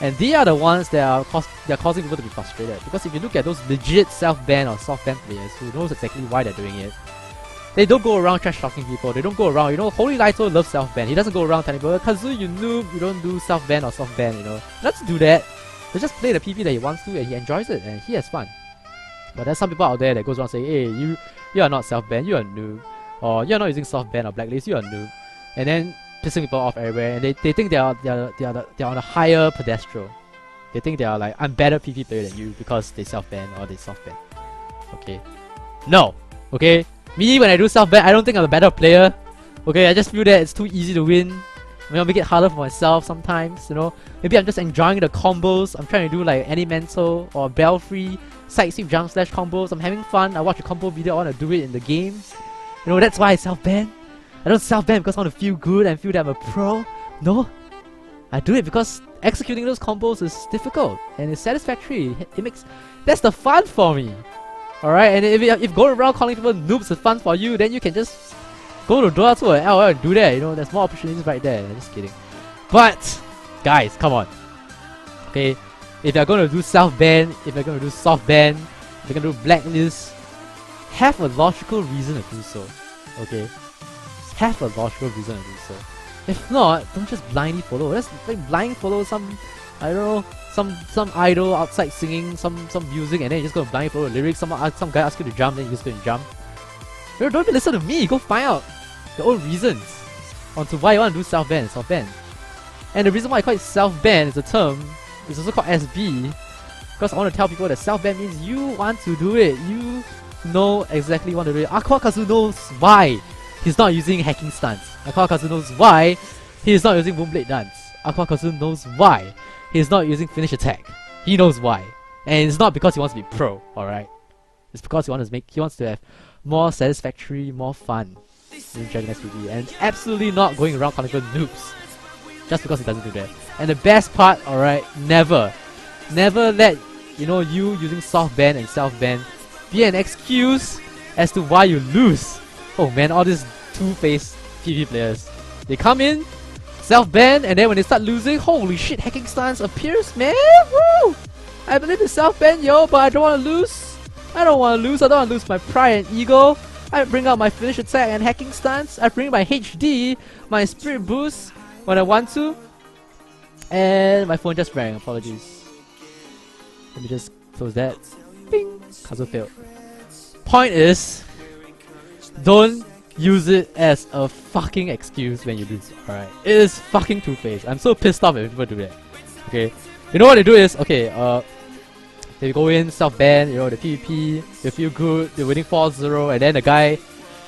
And they are the ones that are causing people to be frustrated. Because if you look at those legit self-ban or soft-ban players who knows exactly why they're doing it, they don't go around trash talking people, they don't go around, you know, Holy Lito loves self-ban. He doesn't go around telling people, Kazu, you noob, you don't do self-ban or soft-ban, you know. Let's do that. They just play the PvP that he wants to and he enjoys it and he has fun. But there's some people out there that goes around saying, hey, you are not self-ban, you are noob. Or you're not using soft-ban or blacklist, you are noob. And then pissing people off everywhere, and they think they are on a higher pedestal. They think they are like, I'm better PvP player than you because they self-ban or they soft-ban. Okay. No. Okay. Me, when I do self-ban, I don't think I'm a better player. Okay, I just feel that it's too easy to win. Maybe I'll make it harder for myself sometimes, you know. Maybe I'm just enjoying the combos. I'm trying to do like any mental or belfry, side sweep jump slash combos. I'm having fun. I watch a combo video, I want to do it in the game. You know, that's why I self-ban. I don't self-ban because I want to feel good and feel that I'm a pro. No. I do it because executing those combos is difficult and it's satisfactory. It makes... That's the fun for me. Alright, and if going around calling people noobs is fun for you, then you can just go to Dota 2 or LOL and do that, you know, there's more opportunities right there. I'm just kidding. But, guys, come on. Okay, if you're going to do self-ban, if you're going to do soft-ban, if you're going to do blacklist, have a logical reason to do so. Okay? Have a logical reason to do so. If not, don't just blindly follow. Let's like blind follow some, I don't know, some idol outside singing some music and then you just go blind follow the lyrics. Some guy asks you to jump, then you just go and jump. You know, don't even listen to me. Go find out your own reasons onto why you want to do self-ban and soft-ban. And the reason why I call it self-ban is a term. It's also called SB because I want to tell people that self-ban means you want to do it. You know exactly what to do it. AikawaKazu knows why he's not using hacking stance. AikawaKazu knows why he's not using Moonblade Dance. AikawaKazu knows why he's not using Finish Attack. He knows why. And it's not because he wants to be pro, alright? It's because he wants to have more satisfactory, more fun in Dragon SPV. And it's absolutely not going around calling people noobs just because he doesn't do that. And the best part, alright, never let, you know, you using soft ban and self ban be an excuse as to why you lose. Oh man, all these two-faced PvP players. They come in, self-ban, and then when they start losing, holy shit, hacking stance appears, man! Woo! I believe it's self-ban, yo, but I don't want to lose. I don't want to lose. I don't want to lose my pride and ego. I bring out my finish attack and hacking stance. I bring my HD, my spirit boost when I want to. And my phone just rang, apologies. Let me just close that. Bing! Kazu failed. Point is, don't use it as a fucking excuse when you lose, alright? It is fucking two-faced. I'm so pissed off if people do that. Okay? You know what they do is, okay, they go in, self-ban, you know, the PvP, they feel good, they're winning 4-0, and then the guy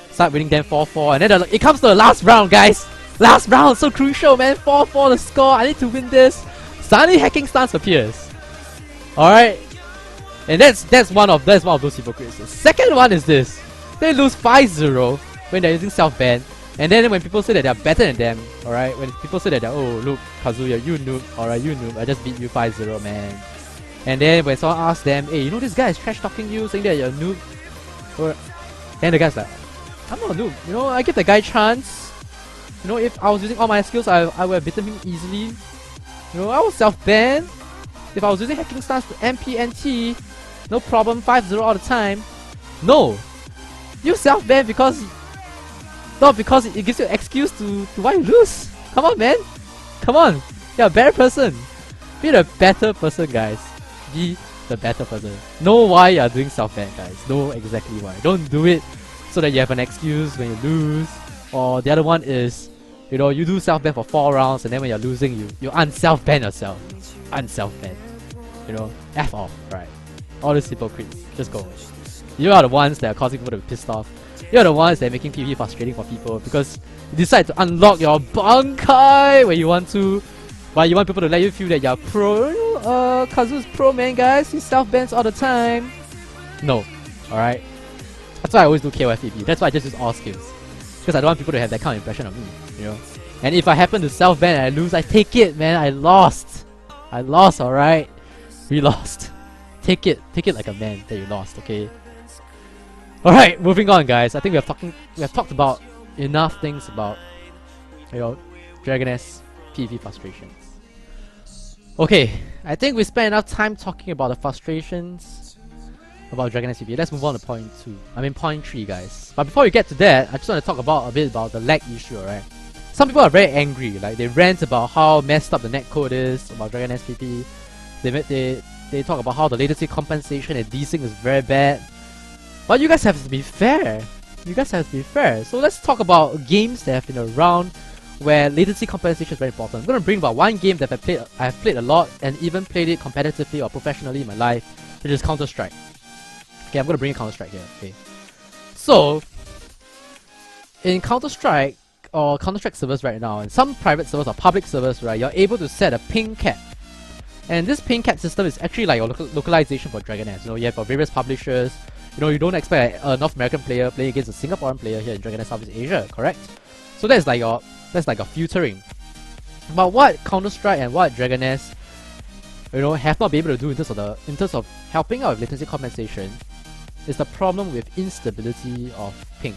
start winning them 4-4, and then it comes to the last round, guys! Last round, so crucial, man! 4-4 the score, I need to win this! Suddenly hacking stance appears. Alright? And that's one of those hypocrites. The second one is this. They lose 5-0 when they're using self-ban, and then when people say that they're better than them, alright, when people say that they're, oh look, Kazuya, you noob, alright, you noob, I just beat you 5-0, man. And then when someone asks them, hey, you know this guy is trash talking you, saying that you're a noob, or then the guy's like, I'm not a noob, you know, I give the guy a chance. You know, if I was using all my skills, I would have beaten him easily. You know, I was self-ban. If I was using hacking stance to MPNT, no problem, 5-0 all the time. No! You self-ban because... Not because it gives you an excuse to why you lose. Come on, man. Come on. You're a better person. Be the better person, guys. Be the better person. Know why you're doing self-ban, guys. Know exactly why. Don't do it so that you have an excuse when you lose. Or the other one is, you know, you do self-ban for 4 rounds and then when you're losing, you unself-ban yourself. Unself-ban. You know, F off, right? All these hypocrites. Just go. You are the ones that are causing people to be pissed off. You're the ones that are making PvP frustrating for people because you decide to unlock your Bankai when you want to, but you want people to let you feel that you're pro. Kazu's pro, man, guys. He self-bans all the time. No. Alright? That's why I always do KOF PvP. That's why I just use all skills. Because I don't want people to have that kind of impression of me, you know? And if I happen to self-ban and I lose, I take it, man. I lost. I lost, alright? We lost. Take it like a man that you lost, okay? Alright, moving on, guys. I think we have talked about enough things about, you know, Dragon S PvP frustrations. Okay, I think we spent enough time talking about the frustrations about Dragon S PvP. Let's move on to point 3, guys. But before we get to that, I just want to talk about a bit about the lag issue, alright? Some people are very angry, like they rant about how messed up the netcode is about Dragon S PvP. They talk about how the latency compensation and desync is very bad. But you guys have to be fair. You guys have to be fair. So let's talk about games that have been around where latency compensation is very important. I'm gonna bring about one game that I've played a lot and even played it competitively or professionally in my life, which is Counter-Strike. Okay, I'm gonna bring in Counter-Strike here. Okay, so in Counter-Strike or Counter-Strike servers right now, and some private servers or public servers, right, you're able to set a ping cap. And this ping cap system is actually like your localization for Dragon S. You know, you have various publishers. You know, you don't expect a North American player playing against a Singaporean player here in Dragon S Southeast Asia, correct? So that's like a filtering. But what Counter-Strike and what Dragon S, you know, have not been able to do in terms of helping out with latency compensation is the problem with instability of ping.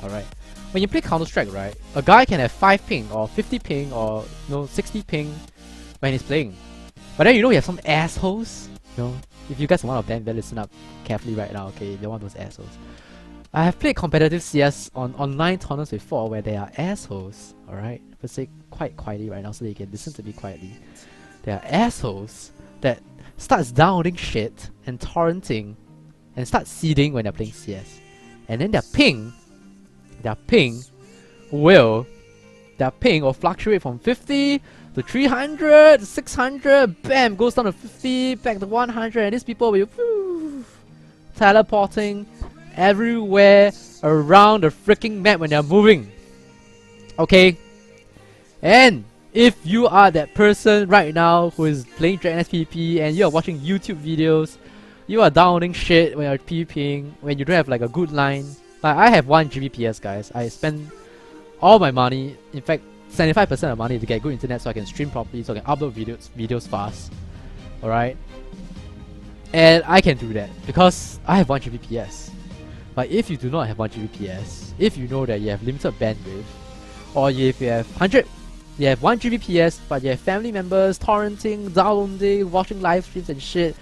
Alright. When you play Counter-Strike, right, a guy can have 5 ping or 50 ping or 60 ping when he's playing. But then you have some assholes, if you guys are one of them, then listen up carefully right now, okay? They're one of those assholes. I have played competitive CS on online tournaments before where there are assholes, alright? Let's say quite quietly right now so they can listen to me quietly. There are assholes that starts downloading shit and torrenting and start seeding when they're playing CS. And then their ping will fluctuate from 50 to 300 to 600, bam, goes down to 50, back to 100, and these people will teleporting everywhere around the freaking map when they're moving. Okay? And if you are that person right now who is playing Dragon S PvP and you are watching YouTube videos, you are downloading shit when you're PvPing, when you don't have like a good line. Like I have 1 Gbps, guys. I spend all my money, in fact 75% of money to get good internet so I can stream properly, so I can upload videos fast. Alright? And I can do that because I have 1 Gbps. But if you do not have 1 Gbps, if you know that you have limited bandwidth, or if you have 1 Gbps but you have family members torrenting, downloading, watching live streams and shit,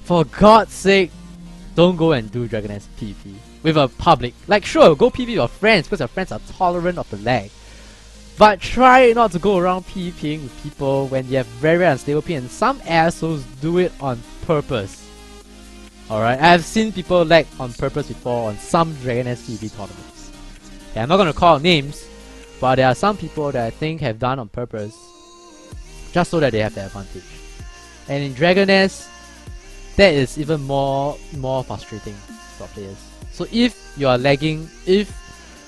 for God's sake, don't go and do Dragon S PvP with a public. Like sure, go PvP with your friends because your friends are tolerant of the lag. But try not to go around PvPing with people when you have very unstable ping, and some assholes do it on purpose. Alright, I've seen people lag on purpose before on some Dragon S PvP tournaments. Okay, I'm not gonna call names, but there are some people that I think have done on purpose just so that they have the advantage. And in Dragon S, that is even more frustrating for players. So if you are lagging, if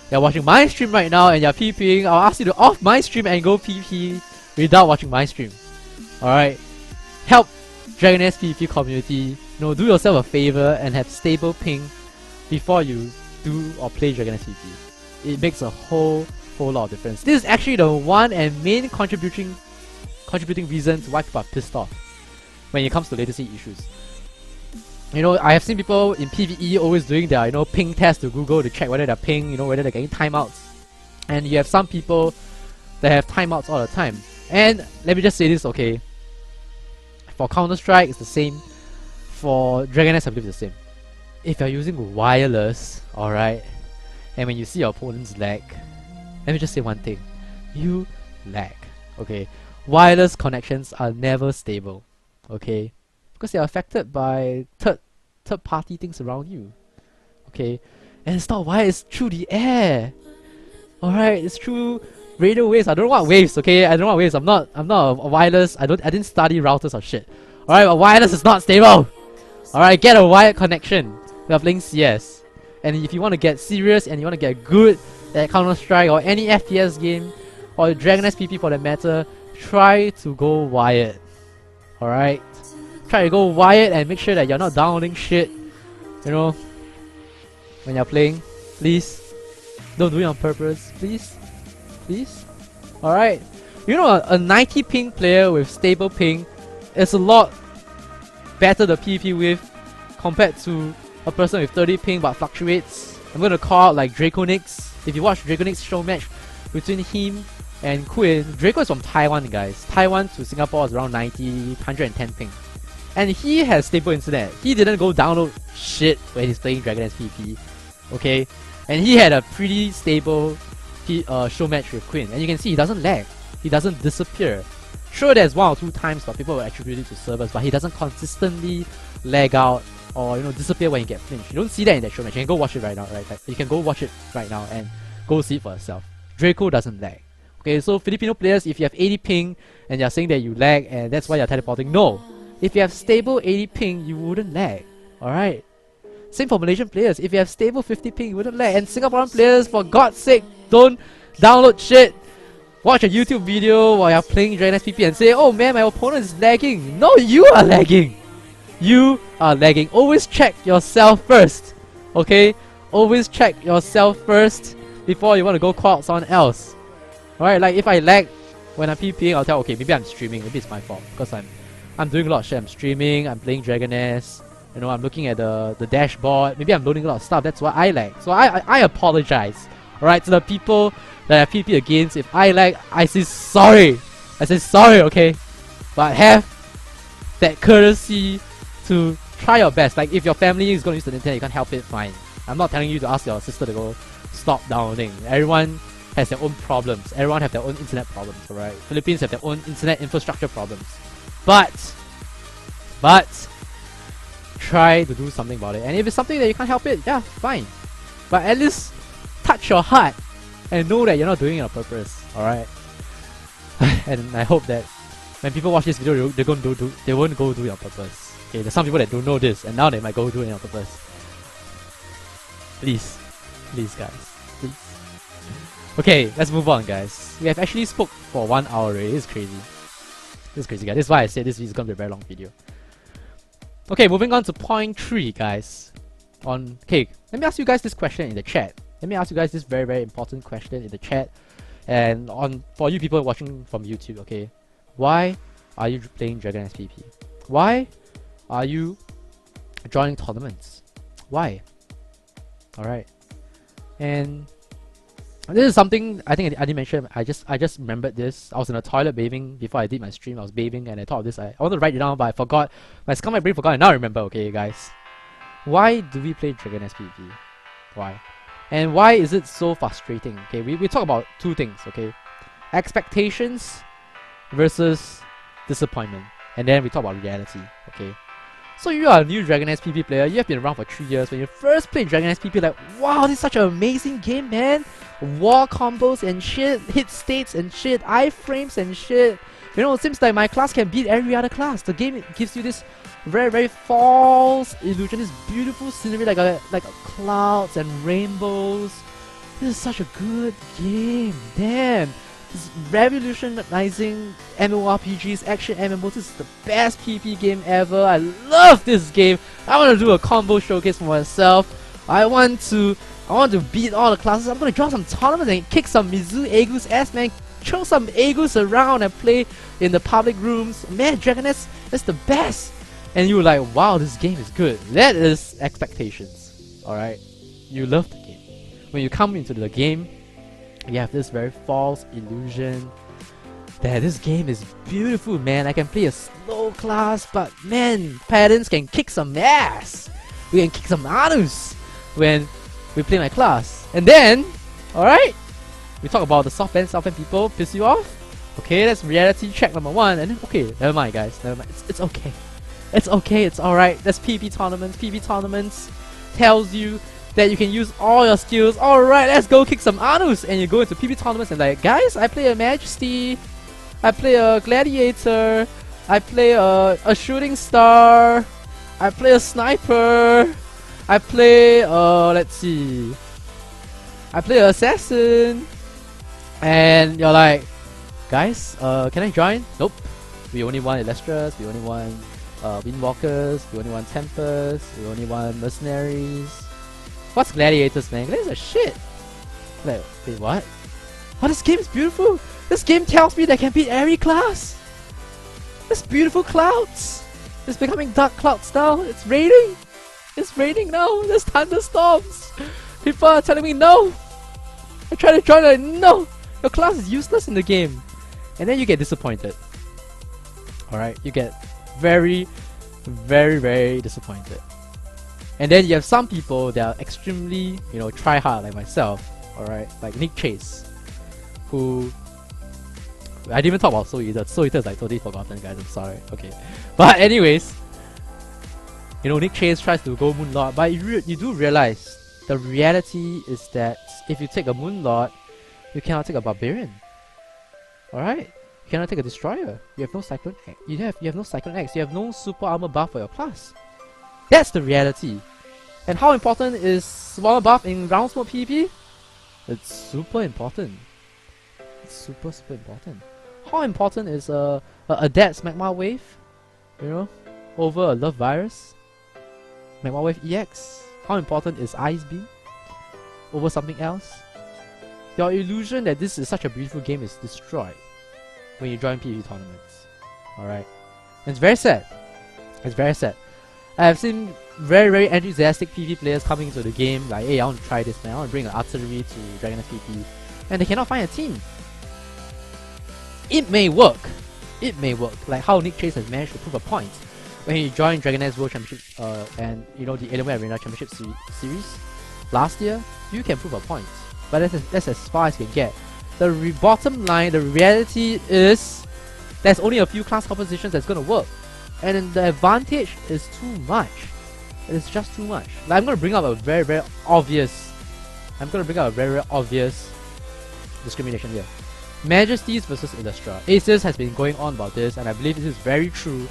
you're watching my stream right now and you're PvPing, I'll ask you to off my stream and go PvP without watching my stream. Alright? Help Dragon S PvP community. Do yourself a favor and have stable ping before you do or play Dragon S PvP. It makes a whole lot of difference. This is actually the one and main contributing reason to why people are pissed off when it comes to latency issues. I have seen people in PvE always doing their, ping test to Google to check whether they're ping, whether they're getting timeouts. And you have some people that have timeouts all the time. And let me just say this, okay? For Counter-Strike, it's the same. For Dragon S, I believe it's the same. If you're using wireless, alright, and when you see your opponents lag, let me just say one thing. You lag, okay? Wireless connections are never stable, okay? Because they are affected by third party things around you. Okay? And it's not why it's through the air. Alright, it's through radio waves. I don't know what waves, okay? I don't know what waves. I'm not a wireless. I didn't study routers or shit. Alright, but wireless is not stable. Alright, get a wired connection. We are playing CS. And if you want to get serious and you want to get good at Counter-Strike or any FPS game or Dragon S PvP for that matter, try to go wired. Alright? Try to go wired and make sure that you're not downloading shit, when you're playing. Please, don't do it on purpose. Please, alright. A 90 ping player with stable ping is a lot better to PvP with compared to a person with 30 ping but fluctuates. I'm gonna call out like Draconix. If you watch Draconix show match between him and Quinn, Draco is from Taiwan, guys. Taiwan to Singapore is around 90, 110 ping. And he has stable internet. He didn't go download shit when he's playing Dragon S PvP. Okay? And he had a pretty stable show match with Quinn. And you can see he doesn't lag. He doesn't disappear. Sure, there's 1 or 2 times but people will attribute it to servers, but he doesn't consistently lag out or disappear when he gets flinched. You don't see that in that show match. You can go watch it right now, right? Like, you can go watch it right now and go see it for yourself. Draco doesn't lag. Okay, so Filipino players, if you have 80 ping and you're saying that you lag and that's why you're teleporting, no. If you have stable 80 ping, you wouldn't lag. Alright? Same for Malaysian players. If you have stable 50 ping, you wouldn't lag. And Singaporean players, for God's sake, don't download shit. Watch a YouTube video while you're playing Dragon SPP and say, oh man, my opponent is lagging. No, you are lagging. You are lagging. Always check yourself first. Okay? Always check yourself first before you want to go call out someone else. Alright, like if I lag when I'm PvPing, I'll tell, okay, maybe I'm streaming, maybe it's my fault. Because I'm doing a lot of shit. I'm streaming, I'm playing Dragon S, you know, I'm looking at the dashboard, maybe I'm loading a lot of stuff, that's why I lag. So I apologize. Alright, to the people that I PvP against, if I lag, I say sorry. I say sorry, okay? But have that courtesy to try your best. Like if your family is going to use the internet, you can't help it, fine. I'm not telling you to ask your sister to go stop downloading. Everyone has their own problems. Everyone have their own internet problems, alright? Philippines have their own internet infrastructure problems. But try to do something about it. And if it's something that you can't help it, yeah, fine. But at least touch your heart and know that you're not doing it on purpose, alright? And I hope that when people watch this video, they won't go do it on purpose. Okay, there's some people that don't know this, and now they might go do it on purpose. Please, guys, please. Okay, let's move on, guys. We have actually spoke for 1 hour already. This is crazy. This is crazy, guys. This is why I said this is gonna be a very long video. Okay, moving on to point 3, guys. Okay, let me ask you guys this question in the chat. Let me ask you guys this very, very important question in the chat. And for you people watching from YouTube, okay, why are you playing Dragon SPP? Why are you joining tournaments? Why? Alright. And this is something I think I didn't mention. I just remembered this. I was in the toilet bathing before I did my stream. I was bathing and I thought of this. I wanted to write it down, but I forgot. My skull, my brain forgot, and now I remember. Okay, guys, why do we play Dragon SPP? Why? And why is it so frustrating? Okay, we talk about two things. Okay, expectations versus disappointment, and then we talk about reality. Okay. So you are a new Dragon SPP player, you have been around for 3 years. When you first played Dragon SPP, like, wow, this is such an amazing game, man. Wall combos and shit, hit states and shit, iframes and shit. You know, it seems like my class can beat every other class. The game gives you this very, very false illusion, this beautiful scenery like clouds and rainbows. This is such a good game, damn. This is revolutionizing MMORPGs, action MMOs. This is the best PP game ever. I love this game. I want to do a combo showcase for myself. I want to beat all the classes. I'm gonna draw some tournaments and kick some Mizu Agu's ass, man. Throw some Agus around and play in the public rooms. Man, Dragon S is the best. And you're like, wow, this game is good. That is expectations. Alright? You love the game. When you come into the game, you have this very false illusion that this game is beautiful, man. I can play a slow class, but man, patterns can kick some ass. We can kick some anus when we play my class. And then, alright, we talk about the soft end people piss you off. Okay, that's reality check number 1. And then, okay, never mind, guys. Never mind. It's okay. It's okay. It's alright. That's PvP tournaments. PvP tournaments tells you that you can use all your skills. Alright, let's go kick some anus. And you go into PvP tournaments and like, guys, I play a Majesty, I play a Gladiator, I play a Shooting Star, I play a Sniper, I play let's see, I play a Assassin. And you're like, guys, can I join? Nope. We only want Illustras, we only want Windwalkers, we only want Tempers, we only want Mercenaries. What's Gladiators, man? Gladiators are shit! Like, wait, what? Oh, this game is beautiful! This game tells me that I can beat every class! There's beautiful clouds! It's becoming dark clouds now! It's raining! It's raining now! There's thunderstorms! People are telling me no! I try to join, like, no! Your class is useless in the game! And then you get disappointed. Alright, you get very, very, very disappointed. And then you have some people that are extremely, you know, try hard like myself, alright, like Nick Chase, who I didn't even talk about Soul Eater. Soul Eater is like totally forgotten, guys. I'm sorry. Okay, but anyways, you know, Nick Chase tries to go Moon Lord, but you do realize the reality is that if you take a Moon Lord, you cannot take a Barbarian. Alright? You cannot take a destroyer. You have no Cyclone X. You have no Cyclone X. You have no super armor buff for your class. That's the reality. And how important is smaller buff in round mode PvP? It's super important. It's super important. How important is a Adept's Magma Wave? You know? Over a Love Virus? Magma Wave EX? How important is Ice Beam? Over something else? Your illusion that this is such a beautiful game is destroyed when you join PvP tournaments. Alright? And it's very sad. It's very sad. I have seen very enthusiastic PvP players coming into the game like, hey, I want to try this, man. I want to bring an artillery to Dragon PvP. And they cannot find a team. It may work. It may work. Like how Nick Chase has managed to prove a point when he joined Dragon World Championship and you know the Alienware Arena Championship series last year. You can prove a point. But that's as far as you can get. The bottom line, the reality is there's only a few class compositions that's gonna work. And the advantage is too much. It's just too much. Like, I'm gonna bring up a very obvious discrimination here. Majesties versus Illustra. Asus has been going on about this, and I believe this is very true.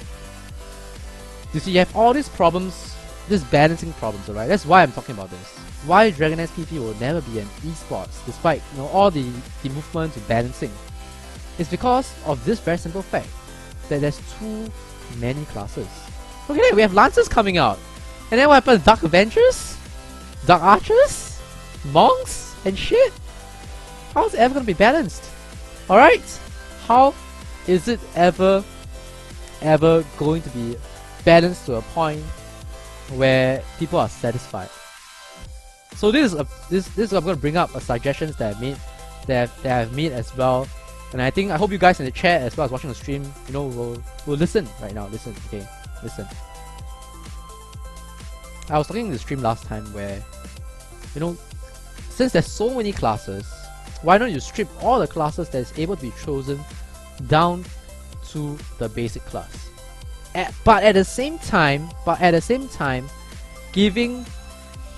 You see, you have all these problems, these balancing problems, alright? That's why I'm talking about this. Why Dragon PvP will never be an esports, despite all the movement to balancing. It's because of this very simple fact that there's too many classes. Okay, we have Lancers coming out. And then what happens? Dark Avengers? Dark Archers? Monks? And shit? How is it ever gonna be balanced? Alright? How is it ever going to be balanced to a point where people are satisfied? So this is I'm gonna bring up suggestions that I've made as well. And I hope you guys in the chat as well as watching the stream, you know, will listen right now. Listen, okay, listen. I was talking in the stream last time where, you know, since there's so many classes, why don't you strip all the classes that is able to be chosen down to the basic class? But at the same time, giving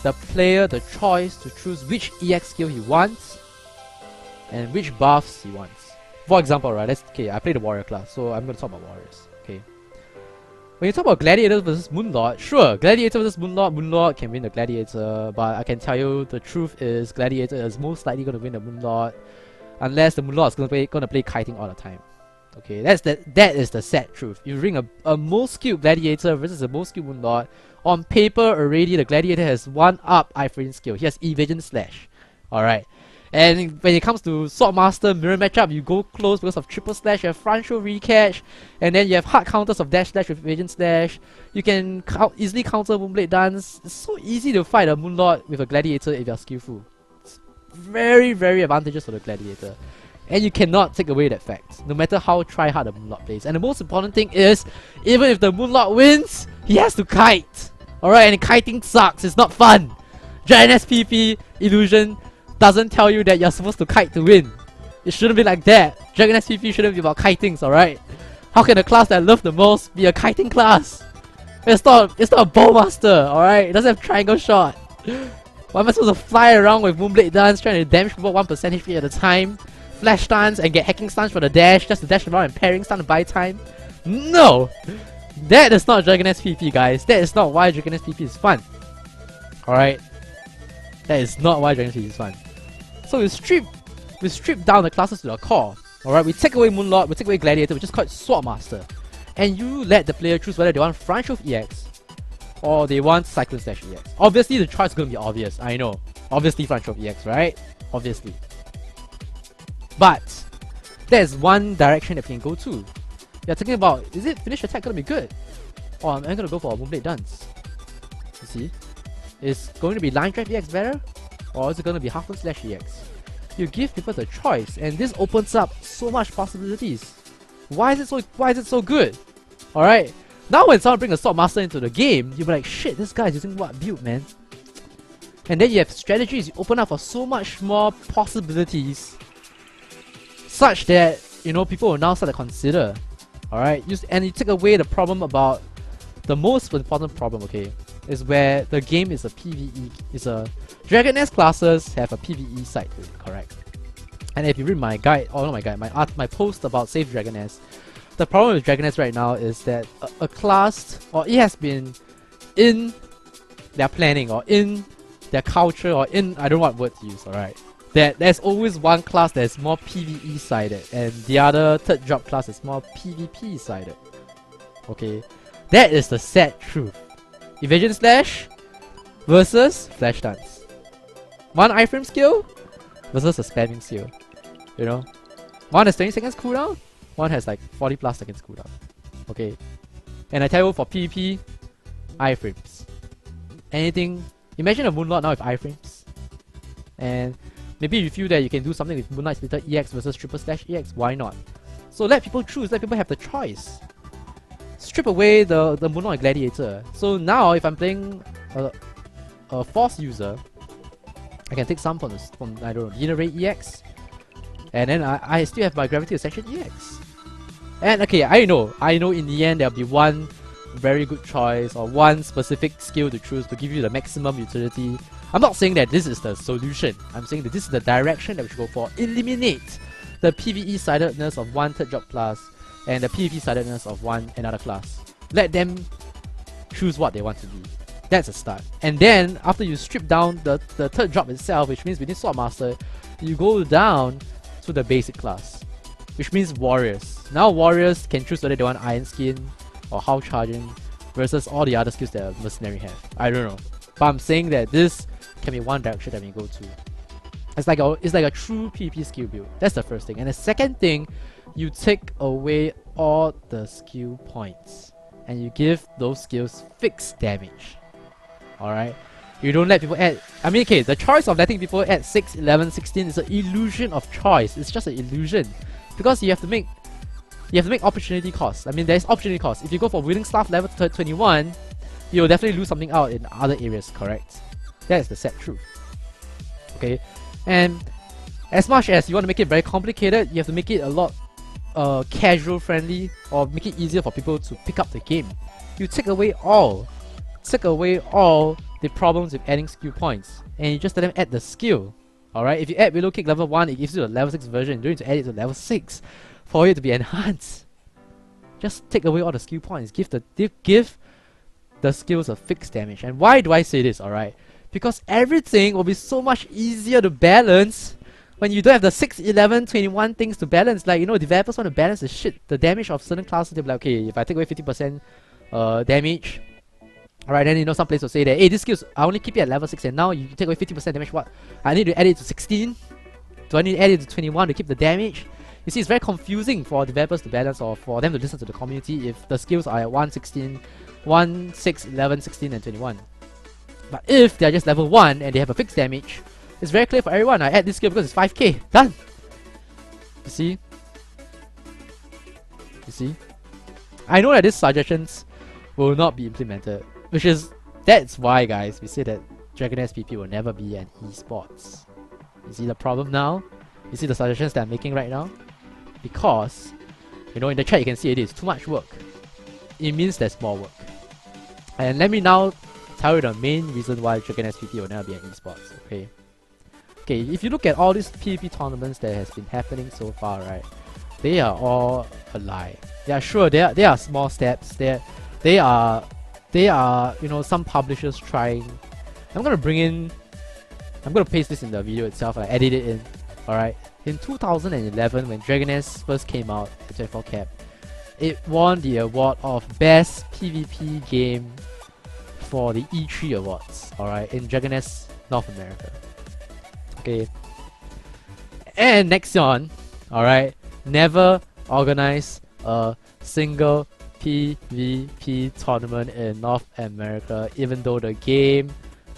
the player the choice to choose which EX skill he wants and which buffs he wants. For example, right, I play the warrior class, so I'm going to talk about warriors, okay? When you talk about gladiator versus moonlord, sure, gladiator versus moonlord can win the gladiator, but I can tell you the truth is gladiator is most likely going to win the moonlord unless the moonlord is going to play kiting all the time. Okay, that is the sad truth. You bring a most skilled gladiator versus a most skilled moonlord. On paper already, the gladiator has one up iframe skill. He has evasion slash. Alright. And when it comes to Swordmaster mirror matchup, you go close because of triple slash, you have front show recatch, and then you have hard counters of dash slash with evasion slash. You can easily counter Moonblade Dance. It's so easy to fight a moonlord with a gladiator if you're skillful. It's very advantageous for the gladiator. And you cannot take away that fact, no matter how try-hard the moonlord plays. And the most important thing is, even if the moonlord wins, he has to kite. Alright, and kiting sucks, it's not fun. Dragon PvP illusion doesn't tell you that you're supposed to kite to win. It shouldn't be like that. Dragon PvP shouldn't be about kitings, alright? How can the class that I love the most be a kiting class? It's not a bowmaster, alright? It doesn't have triangle shot. Why am I supposed to fly around with Moonblade Dance trying to damage people 1% HP at a time? Flash stuns and get hacking stuns for the dash just to dash around and parrying stun to buy time? No! That is not Dragon PvP, guys. That is not why Dragon PvP is fun. Alright? That is not why Dragon PvP is fun. So we strip down the classes to their core. Alright, we take away Moonlord, we take away Gladiator, we just call it Swordmaster. And you let the player choose whether they want Front Shove EX or they want Cyclone Slash EX. Obviously the choice is going to be obvious, I know. Obviously Front Shove EX, right? Obviously. But there's one direction that we can go to. You're thinking about, is it finish attack going to be good? Or am I going to go for a Moonblade Dance? You see? Is going to be Line Drive EX better? Or is it going to be Half-Moon Slash EX? You give people the choice, and this opens up so much possibilities. Why is it so good? Alright, now when someone brings a Swordmaster into the game, you'll be like, shit, this guy's using what build, man? And then you have strategies, you open up for so much more possibilities, such that, you know, people will now start to consider. Alright, and you take away the problem about, the most important problem, okay, is where the game is a PvE, Dragon classes have a PvE side to it, correct? And if you read my guide, or not my guide, my post about Save Dragon S, the problem with Dragon S right now is that a class, or it has been in their planning, or in their culture, or in, I don't know what word to use, alright, that there's always one class that's more PvE sided, and the other third drop class is more PvP sided. Okay, that is the sad truth. Evasion Slash versus Flash Dance. One iframe skill versus a spamming skill. You know? One has 20 seconds cooldown, one has like 40 plus seconds cooldown. Okay. And I tell you, for PvP, iframes. Anything, imagine a Moonlord now with iframes. And maybe you feel that you can do something with Moonlight Splitter EX versus Triple Slash EX, why not? So let people choose, let people have the choice. Strip away the Moonlord Gladiator. So now if I'm playing a Force user, I can take some from I don't know, Dina Ray EX, and then I still have my Gravity Ascension EX. And okay, I know in the end there'll be one very good choice or one specific skill to choose to give you the maximum utility. I'm not saying that this is the solution. I'm saying that this is the direction that we should go for. Eliminate the PvE sidedness of one third job class and the PvP sidedness of another class. Let them choose what they want to be. That's a start. And then after you strip down the third drop itself, which means within Sword Master, you go down to the basic class, which means warriors. Now warriors can choose whether they want Iron Skin or How Charging versus all the other skills that a mercenary have. I don't know. But I'm saying that this can be one direction that we go to. It's like a true PvP skill build. That's the first thing. And the second thing, you take away all the skill points and you give those skills fixed damage. Alright? You don't let people add. I mean, okay, the choice of letting people add 6, 11, 16 is an illusion of choice. It's just an illusion. Because you have to make opportunity costs. I mean, there's opportunity costs. If you go for Willing Staff level 21, you'll definitely lose something out in other areas, correct? That is the sad truth. Okay? And as much as you want to make it very complicated, you have to make it a lot casual friendly, or make it easier for people to pick up the game. You take away all the problems with adding skill points, and you just let them add the skill. Alright, if you add Willow Kick level 1, it gives you the level 6 version. You don't need to add it to level 6 for it to be enhanced. Just take away all the skill points. Give the skills a fixed damage. And why do I say this, alright? Because everything will be so much easier to balance when you don't have the 6, 11, 21 things to balance. Like, you know, developers want to balance the damage of certain classes. They'll be like, okay, if I take away 50% damage, alright, then you know some players will say that, hey, this skills, I only keep it at level 6 and now you take away 50% damage, what? I need to add it to 16? Do I need to add it to 21 to keep the damage? You see, it's very confusing for developers to balance, or for them to listen to the community if the skills are at 1, 16, 1, 6, 11, 16 and 21. But if they're just level 1 and they have a fixed damage, it's very clear for everyone. I add this skill because it's 5k. Done! You see? You see? I know that these suggestions will not be implemented. That's why, guys, we say that Dragon SPP will never be an esports. You see the problem now? You see the suggestions that I'm making right now? Because, you know, in the chat you can see it is too much work. It means there's more work. And let me now tell you the main reason why Dragon SPP will never be an esports, okay? Okay, if you look at all these PvP tournaments that has been happening so far, right? They are all a lie. Yeah, sure, they are small steps. They are, you know, some publishers trying. I'm gonna paste this in the video itself. I edit it in. Alright. In 2011, when Dragon S first came out, the 24 cap, it won the award of Best PvP Game for the E3 Awards. Alright, in Dragon S North America. Okay. And Nexion, alright, never organized a single PvP tournament in North America, even though the game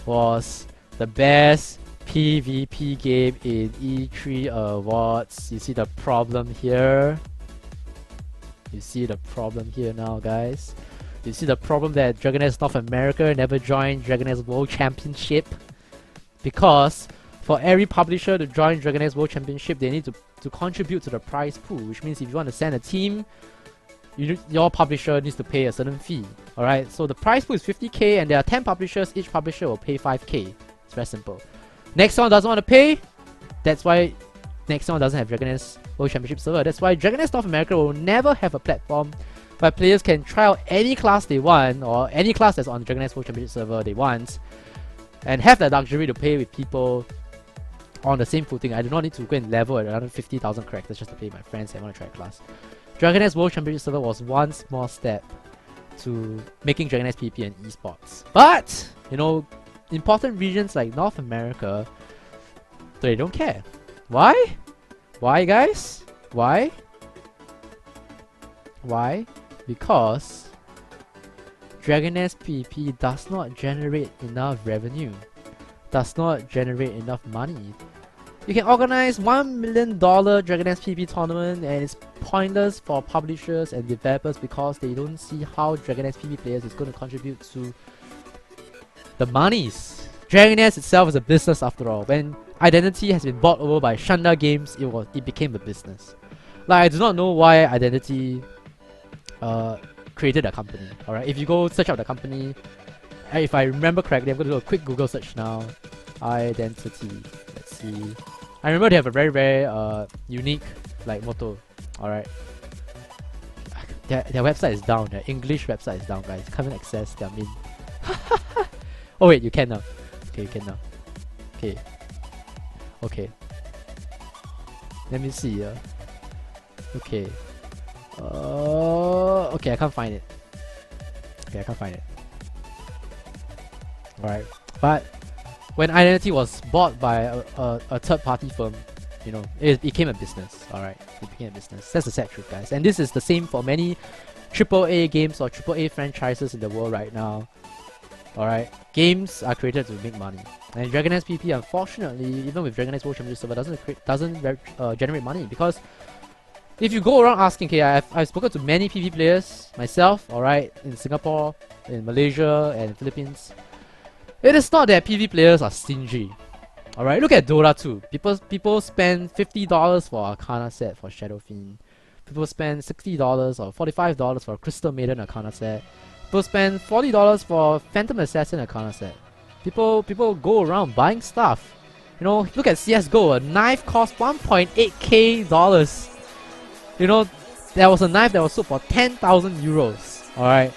was the best PvP game in E3 Awards. You see the problem here? You see the problem here now, guys? You see the problem that Dragon S North America never joined Dragon S World Championship? Because for every publisher to join Dragon S World Championship, they need to contribute to the prize pool, which means if you want to send a team, your publisher needs to pay a certain fee. Alright, so the prize pool is 50k and there are 10 publishers, each publisher will pay 5k. It's very simple. Next one doesn't want to pay, that's why next one doesn't have Dragon S World Championship server. That's why Dragon S North America will never have a platform where players can try out any class they want, or any class that's on Dragon S World Championship server they want, and have the luxury to play with people on the same footing. I do not need to go and level at another 50,000 characters just to play with my friends and want to try a class. Dragon S World Championship server was one small step to making Dragon S PvP an esports. But, you know, important regions like North America, they don't care. Why? Why, guys? Why? Why? Because Dragon S PvP does not generate enough revenue, does not generate enough money. You can organize $1 million Dragon S PvP tournament and it's pointless for publishers and developers because they don't see how Dragon S PvP players is going to contribute to the monies. Dragon S itself is a business after all. When Identity has been bought over by Shanda Games, it became a business. Like, I do not know why Identity created a company. Alright, if you go search out the company, if I remember correctly, I'm going to do a quick Google search now. Identity. Let's see. I remember they have a very, very unique like motto. Alright. Their website is down. Their English website is down, guys. Can't even access their main. Oh wait, you can now. Okay, you can now. Okay. Okay. Let me see. Okay. Okay, I can't find it. Okay, I can't find it. Alright. But when Identity was bought by a third-party firm, you know, it became a business. Alright, it became a business. That's the sad truth, guys. And this is the same for many AAA games or AAA franchises in the world right now. Alright, games are created to make money. And Dragon S PvP, unfortunately, even with Dragon S World Championship server, doesn't generate money, because if you go around asking, okay, I've spoken to many PvP players myself, alright, in Singapore, in Malaysia, and Philippines. It is not that PvP players are stingy. Alright, look at Dota 2. People spend $50 for Arcana set for Shadow Fiend. People spend $60 or $45 for a Crystal Maiden Arcana set. People spend $40 for Phantom Assassin Arcana set. People go around buying stuff. You know, look at CSGO. A knife cost 1.8k dollars. You know, there was a knife that was sold for 10,000 euros. Alright.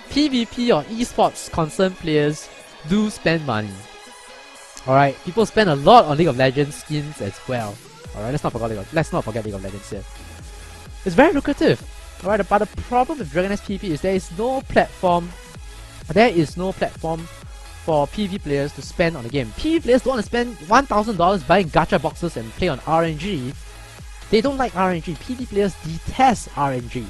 PvP or esports concerned players do spend money. Alright, people spend a lot on League of Legends skins as well. Alright, let's not forget League of Legends here. It's very lucrative. Alright, but the problem with Dragon S PvP is there is no platform for PvP players to spend on the game. PvP players don't want to spend $1,000 buying gacha boxes and play on RNG. They don't like RNG. PvP players detest RNG.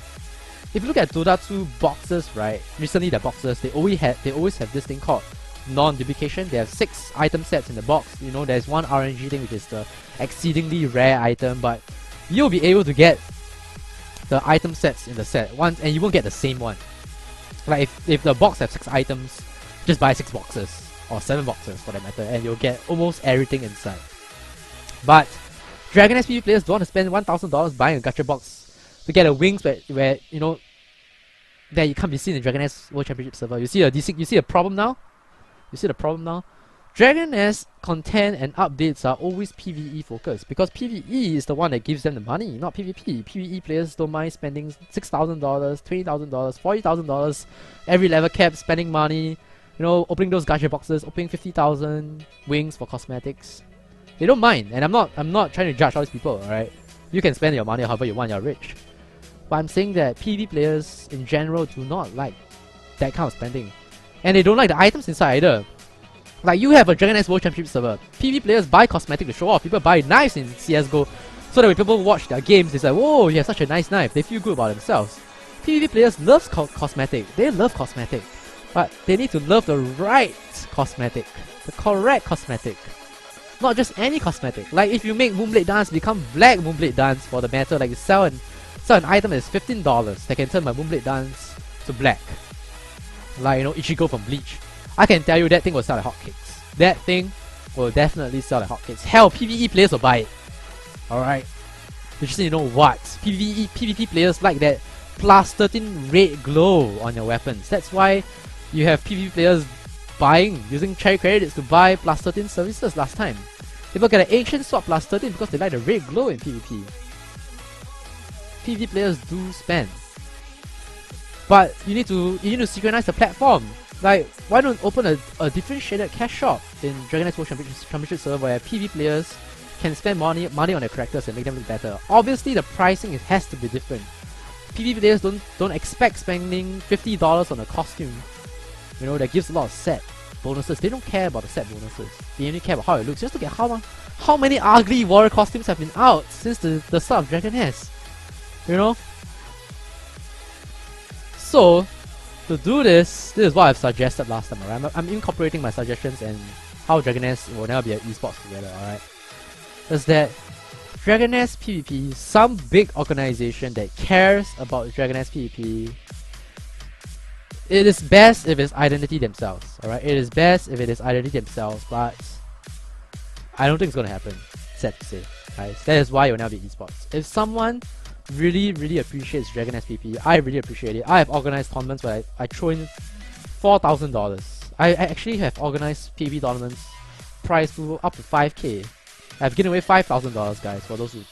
If you look at Dota 2 boxes, right, recently the boxes, they always have this thing called non-duplication. They have 6 item sets in the box. You know, there's one RNG thing which is the exceedingly rare item, but you'll be able to get the item sets in the set once, and you won't get the same one. Like if the box has 6 items, just buy 6 boxes or 7 boxes for that matter, and you'll get almost everything inside. But Dragon S PvP players don't want to spend $1,000 buying a gacha box to get a wings where you know that you can't be seen in Dragon S World Championship server. You see a Desync, you see a problem now? You see the problem now? Dragon S content and updates are always PvE focused, because PvE is the one that gives them the money, not PvP. PvE players don't mind spending $6,000, $20,000, $40,000 every level cap, spending money, you know, opening those gacha boxes, opening 50,000 wings for cosmetics. They don't mind, and I'm not trying to judge all these people, alright? You can spend your money however you want, you're rich. But I'm saying that PvP players in general do not like that kind of spending. And they don't like the items inside either. Like, you have a Dragon S World Championship server. PvP players buy cosmetic to show off. People buy knives in CSGO so that when people watch their games, they say, whoa, you have such a nice knife. They feel good about themselves. PvP players love cosmetic. They love cosmetic. But they need to love the right cosmetic. The correct cosmetic. Not just any cosmetic. Like, if you make Moonblade Dance become Black Moonblade Dance for the matter, like you sell an item that is $15 that can turn my Moonblade Dance to black. Like, you know, Ichigo from Bleach. I can tell you that thing will sell like hotcakes. That thing will definitely sell like hotcakes. Hell, PvE players will buy it. Alright. You just need to know what. PvP players like that plus 13 red glow on your weapons. That's why you have PvP players using cherry credits to buy plus 13 services last time. People get an Ancient Sword plus 13 because they like the red glow in PvP. PvP players do spend. But you need to synchronize the platform. Like, why don't open a differentiated cash shop in Dragon World Championship server where PvP players can spend money on their characters and make them look better. Obviously the pricing has to be different. PvP players don't expect spending $50 on a costume, you know, that gives a lot of set bonuses. They don't care about the set bonuses. They only care about how it looks. Just look at how many ugly warrior costumes have been out since the start of Dragon S. You know? So, to do this is what I've suggested last time, alright? I'm incorporating my suggestions and how Dragon S will never be an esports together, alright? Is that Dragon S PvP, some big organization that cares about Dragon S PvP, it is best if it's identity themselves, alright? It is best if it is identity themselves, but I don't think it's gonna happen, sad to say, right? That is why it will never be esports. If someone really appreciates Dragon S PvP, I really appreciate it. I have organized tournaments where I throw in $4,000. I actually have organized PvP tournaments price pool up to 5k. I've given away $5,000, guys, for those who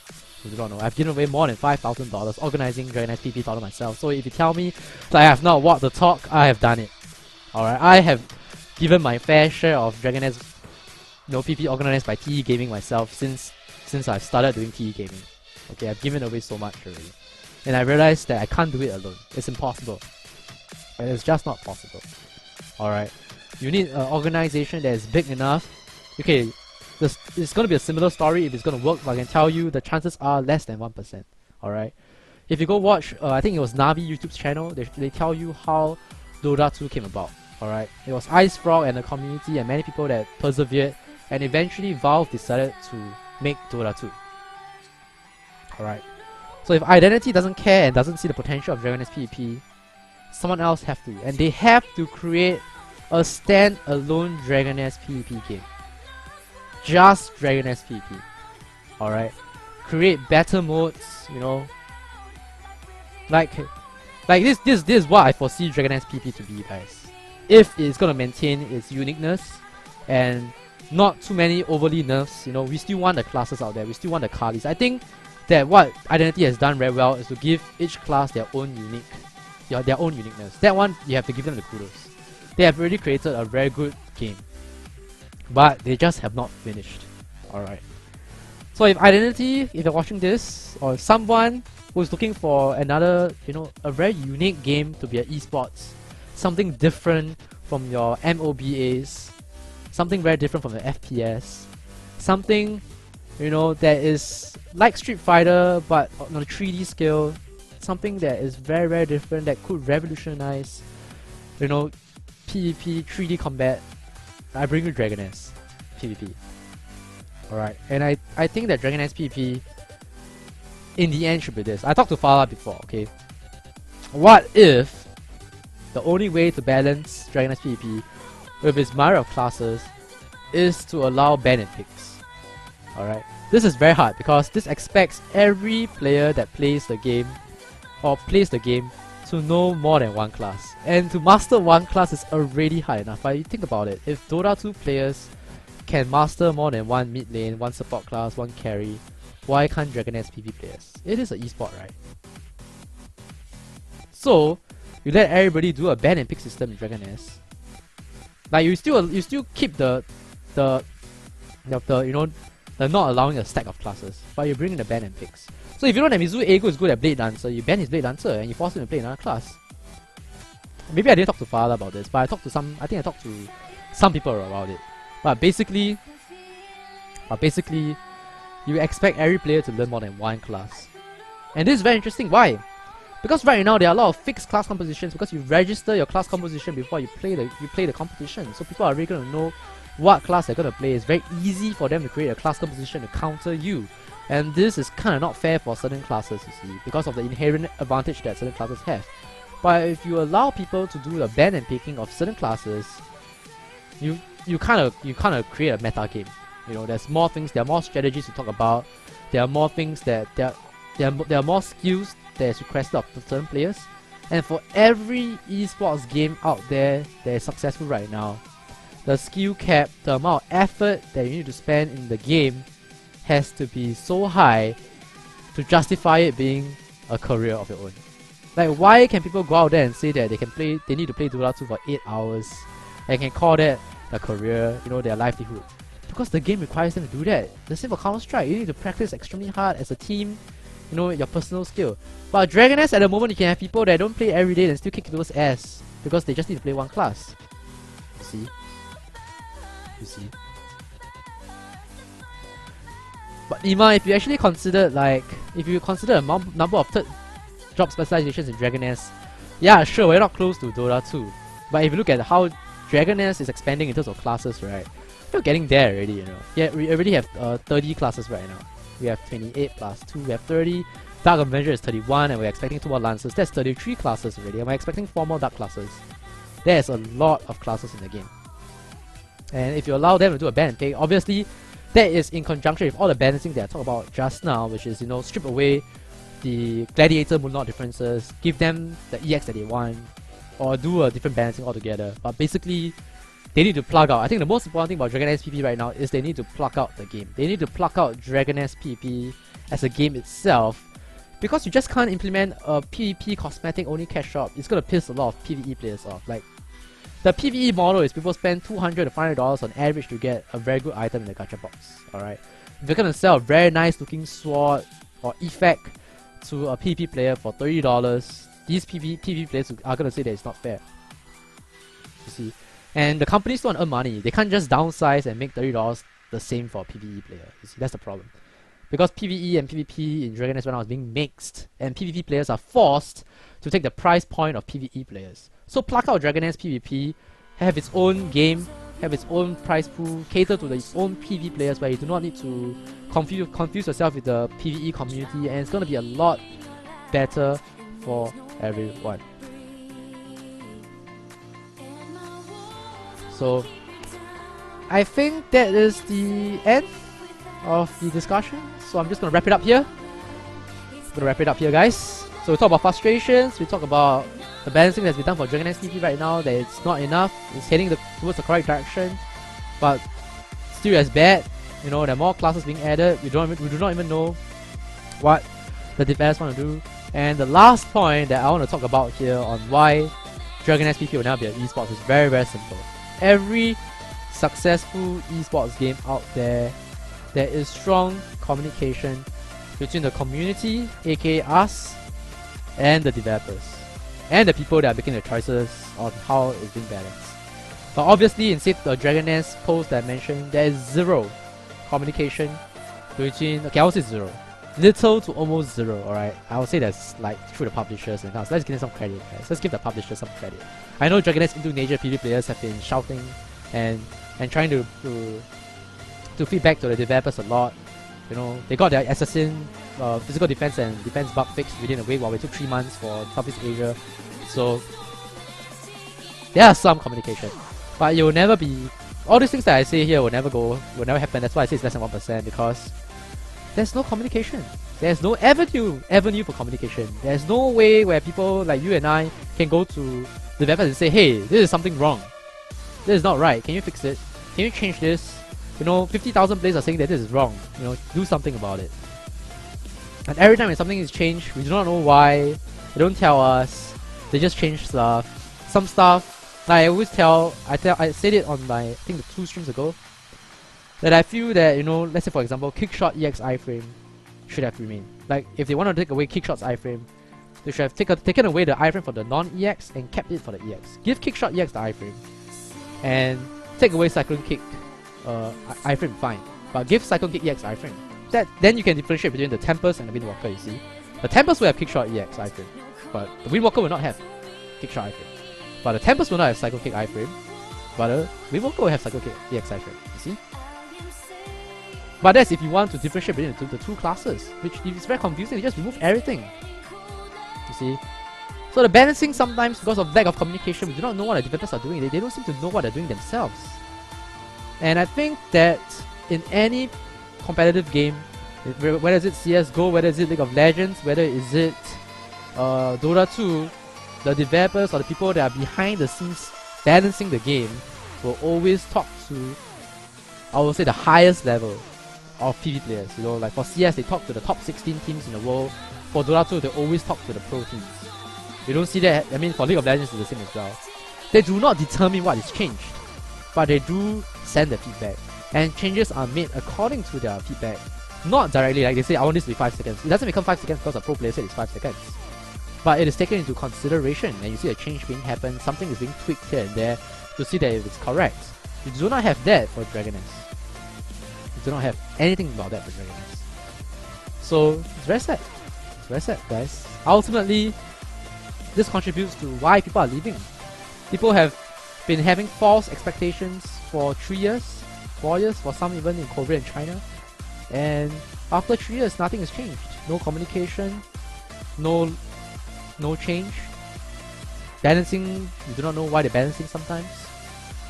do not know. I've given away more than $5,000 organizing Dragon S PvP tournament myself. So if you tell me that I have not walked the talk, I have done it. Alright, I have given my fair share of Dragon S, you know, PvP organized by TEGaming myself since I've started doing TEGaming. Okay, I've given away so much already. And I realized that I can't do it alone. It's impossible. And it's just not possible. Alright. You need an organization that is big enough. Okay, it's going to be a similar story if it's going to work, but I can tell you the chances are less than 1%. Alright. If you go watch, I think it was Navi YouTube's channel, they tell you how Dota 2 came about. Alright. It was Ice Frog and the community and many people that persevered, and eventually Valve decided to make Dota 2. Alright. So if Identity doesn't care and doesn't see the potential of Dragon S PvP, someone else have to. And they have to create a stand-alone Dragon S PvP game. Just Dragon S PvP. Alright. Create better modes, you know. Like this is what I foresee Dragon S PvP to be, guys. If it's gonna maintain its uniqueness and not too many overly nerfs, you know, we still want the classes out there, we still want the Kalis. I think that what Identity has done very well is to give each class their own uniqueness. That one, you have to give them the kudos. They have already created a very good game, but they just have not finished. Alright. So if Identity, if you're watching this, or someone who's looking for another, you know, a very unique game to be an esports, something different from your MOBAs, something very different from the FPS, something, you know, that is like Street Fighter but on a 3D scale, something that is very different, that could revolutionize, you know, PvP 3D combat, I bring you Dragon S PvP. Alright, and I think that Dragon S PvP in the end should be this. I talked to Fala before, okay? What if the only way to balance Dragon S PvP with its myriad of classes is to allow ban and picks? Alright, this is very hard because this expects every player that plays the game to know more than one class. And to master one class is already hard enough. But you think about it, if Dota 2 players can master more than one mid lane, one support class, one carry, why can't Dragon S PvP players? It is an esport, right? So you let everybody do a ban and pick system in Dragon S. Like you still keep the you know, they're not allowing a stack of classes, but you bring in the ban and picks. So if you know that Mizu Ego is good at Blade Dancer, you ban his Blade Dancer and you force him to play another class. Maybe I didn't talk to Fala about this, but I think I talked to some people about it. But basically, you expect every player to learn more than one class. And this is very interesting. Why? Because right now there are a lot of fixed class compositions because you register your class composition before you play the competition. So people are really gonna know what class they're gonna play. It's very easy for them to create a class composition to counter you. And this is kinda not fair for certain classes, you see, because of the inherent advantage that certain classes have. But if you allow people to do the ban and picking of certain classes, you kind of create a meta game. You know, there's more things, there are more strategies to talk about. There are more things that there are more skills that is requested of certain players. And for every esports game out there that is successful right now, the skill cap, the amount of effort that you need to spend in the game has to be so high to justify it being a career of your own. Like, why can people go out there and say that they need to play Dota 2 for 8 hours and can call that a career, you know, their livelihood? Because the game requires them to do that. The same for Counter-Strike, you need to practice extremely hard as a team, you know, your personal skill. But Dragon Nest, at the moment, you can have people that don't play every day and still kick people's ass because they just need to play one class. You see? You see? But Nima, if you actually consider, like, if you consider a number of job specializations in Dragon Nest, yeah, sure, we're not close to Dota 2. But if you look at how Dragon Nest is expanding in terms of classes, right, we're getting there already, you know. Yeah, we already have 30 classes right now. We have 28 plus 2, we have 30. Dark Avenger is 31, and we're expecting 2 more Lancers. That's 33 classes already, and we're expecting 4 more Dark classes. There's a lot of classes in the game. And if you allow them to do a ban and take, obviously, that is in conjunction with all the balancing that I talked about just now, which is, you know, strip away the Gladiator Moonlord differences, give them the EX that they want, or do a different balancing altogether. But basically, they need to plug out. I think the most important thing about Dragon Nest PvP right now is they need to plug out the game. They need to plug out Dragon Nest PvP as a game itself, because you just can't implement a PvP cosmetic only cash shop. It's gonna piss a lot of PvE players off. Like, the PvE model is people spend $200 to $500 on average to get a very good item in the gacha box. Alright, if you're gonna sell a very nice looking sword or effect to a PvP player for $30, these PvP players are gonna say that it's not fair. You see, and the companies don't earn money. They can't just downsize and make $30 the same for a PvE player. You see, that's the problem. Because PvE and PvP in Dragon Nest right now is being mixed, and PvP players are forced to take the price point of PvE players. So plug out Dragon Nest PvP, have its own game, have its own price pool, cater to its own PvP players where you do not need to confuse yourself with the PvE community, and it's gonna be a lot better for everyone. So I think that is the end of the discussion. So I'm just gonna wrap it up here. Guys. So we talk about frustrations, we talk about the balancing that's been done for Dragon Nest PvP right now, that it's not enough, it's heading towards the correct direction, but still as bad. You know, there are more classes being added, we do not even know what the developers want to do. And the last point that I want to talk about here on why Dragon Nest PvP will now be an esports is very, very simple. Every successful esports game out there, there is strong communication between the community, aka us, and the developers, and the people that are making the choices on how it's being balanced. But obviously, in the Dragon Nest post that I mentioned, there is zero communication between, okay, I would say zero. Little to almost zero, alright? I would say that's like through the publishers and stuff. So let's give them some credit, guys. Let's give the publishers some credit. I know Dragon Nest Indonesia PvP players have been shouting and trying to feedback to the developers a lot. You know, they got their assassin physical defense and defense bug fixed within a week, while it took 3 months for Southeast Asia. So there are some communication, but it will never be. All these things that I say here will never happen. That's why I say it's less than 1%, because there's no communication. There's no avenue for communication. There's no way where people like you and I can go to the developers and say, hey, this is something wrong. This is not right. Can you fix it? Can you change this? You know, 50,000 players are saying that this is wrong. You know, do something about it. And every time when something is changed, we do not know why. They don't tell us. They just change stuff. Some stuff, like I always I said it on my, I think 2 streams ago, that I feel that, you know, let's say for example, kickshot EX iframe should have remained. Like, if they want to take away kickshot's iframe, they should have taken away the iframe for the non-EX and kept it for the EX. Give kickshot EX the iframe, and take away cyclone kick iframe, fine. But give cyclone kick EX iframe. Then you can differentiate between the Tempest and the Windwalker, you see. The Tempest will have kickshot EX iframe, but the Windwalker will not have kickshot iframe. But the Tempest will not have cyclone kick iframe, but the Windwalker will have cyclone kick EX iframe, you see. But that's if you want to differentiate between the two classes, which is very confusing. You just remove everything, you see. So the balancing, sometimes because of lack of communication, we do not know what the developers are doing. They don't seem to know what they're doing themselves. And I think that in any competitive game, whether it's CSGO, whether it's League of Legends, whether is it Dota 2, the developers or the people that are behind the scenes balancing the game will always talk to, I will say, the highest level of PvP players. You know, like for CS, they talk to the top 16 teams in the world. For Dota 2, they always talk to the pro teams. You don't see that. I mean, for League of Legends, it's the same as well. They do not determine what is changed, but they do send the feedback, and changes are made according to their feedback. Not directly, like they say, I want this to be 5 seconds. It doesn't become 5 seconds because a pro player said it's 5 seconds. But it is taken into consideration, and you see a change being happen, something is being tweaked here and there to see that if it's correct. You do not have that for Dragon S. You do not have anything about that for Dragon S. So, it's very sad. It's very sad, guys. Ultimately, this contributes to why people are leaving. People have been having false expectations for 3 years, 4 years, for some even in Korea and China. And after 3 years, nothing has changed. No communication, no change. Balancing, you do not know why they're balancing sometimes.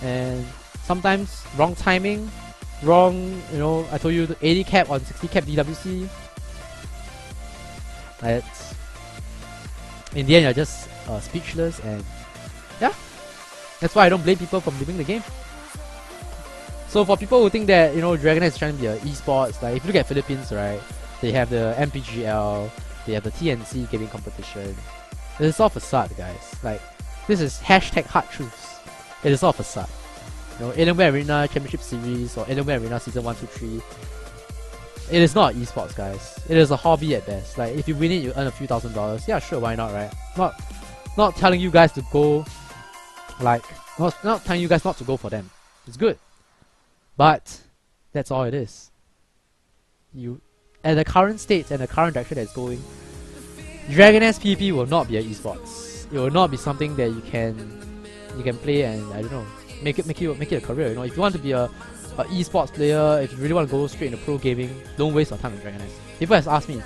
And sometimes wrong timing, wrong, you know, I told you the 80 cap on 60 cap DWC. That's, in the end, you're just speechless, and yeah, that's why I don't blame people from leaving the game. So for people who think that, you know, Dragon is trying to be an esports, like if you look at Philippines, right, they have the MPGL, they have the TNC gaming competition. It is all facade, guys. Like, this is hashtag hard truths. It is all facade. You know, Alienware Arena Championship Series or Alienware Arena Season 1, 2, 3. It is not esports, guys. It is a hobby at best. Like, if you win it, you earn a few $1,000s. Yeah, sure, why not, right? Not telling you guys to go, like, not telling you guys not to go for them. It's good. But that's all it is. You, at the current state and the current direction that's going, Dragon S PvP will not be an esports. It will not be something that you can play and, I don't know, make it a career. You know, if you want to be a esports player, if you really want to go straight into pro gaming, don't waste your time in Dragon S. People have asked me,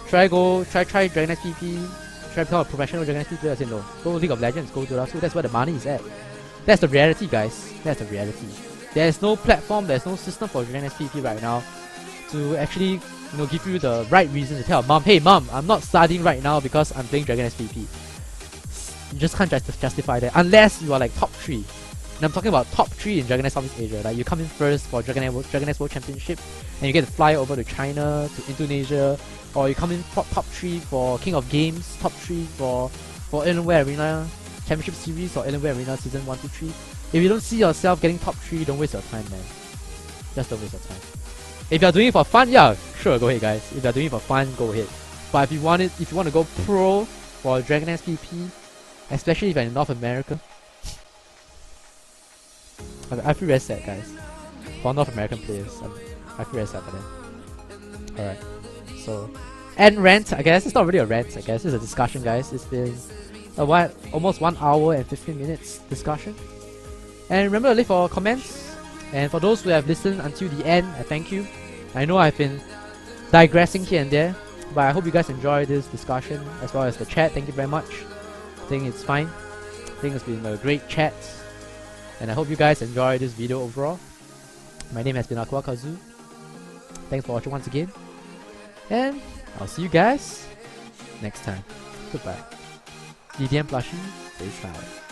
should I go try Dragon S PvP? Should I become a professional Dragon S PvP player? I said no. Go League of Legends, go Dota 2. That's where the money is at. That's the reality, guys. That's the reality. There's no platform, there's no system for Dragon S PvP right now to actually, you know, give you the right reason to tell mom, hey mom, I'm not studying right now because I'm playing Dragon S PvP. You just can't justify that unless you are like top 3. And I'm talking about top 3 in Dragon S Southeast Asia. Like, you come in first for Dragon S World Championship, and you get to fly over to China, to Indonesia, or you come in top 3 for King of Games, top 3 for Alienware Arena Championship Series or Alienware Arena Season 1, 2, 3. If you don't see yourself getting top 3, don't waste your time, man. Just don't waste your time. If you're doing it for fun, yeah, sure, go ahead, guys. If you're doing it for fun, go ahead. But if you want to go pro for Dragon S PvP, especially if you're in North America, I feel very sad, guys. For North American players, I feel very sad for them. Alright, so end rant, I guess. It's not really a rant, I guess. It's a discussion, guys. It's been almost 1 hour and 15 minutes discussion. And remember to leave for comments. And for those who have listened until the end, I thank you. I know I've been digressing here and there, but I hope you guys enjoy this discussion as well as the chat. Thank you very much. I think it's fine. I think it's been a great chat. And I hope you guys enjoy this video overall. My name has been AikawaKazu. Thanks for watching once again. And I'll see you guys next time. Goodbye. DDM Plushie, stay style.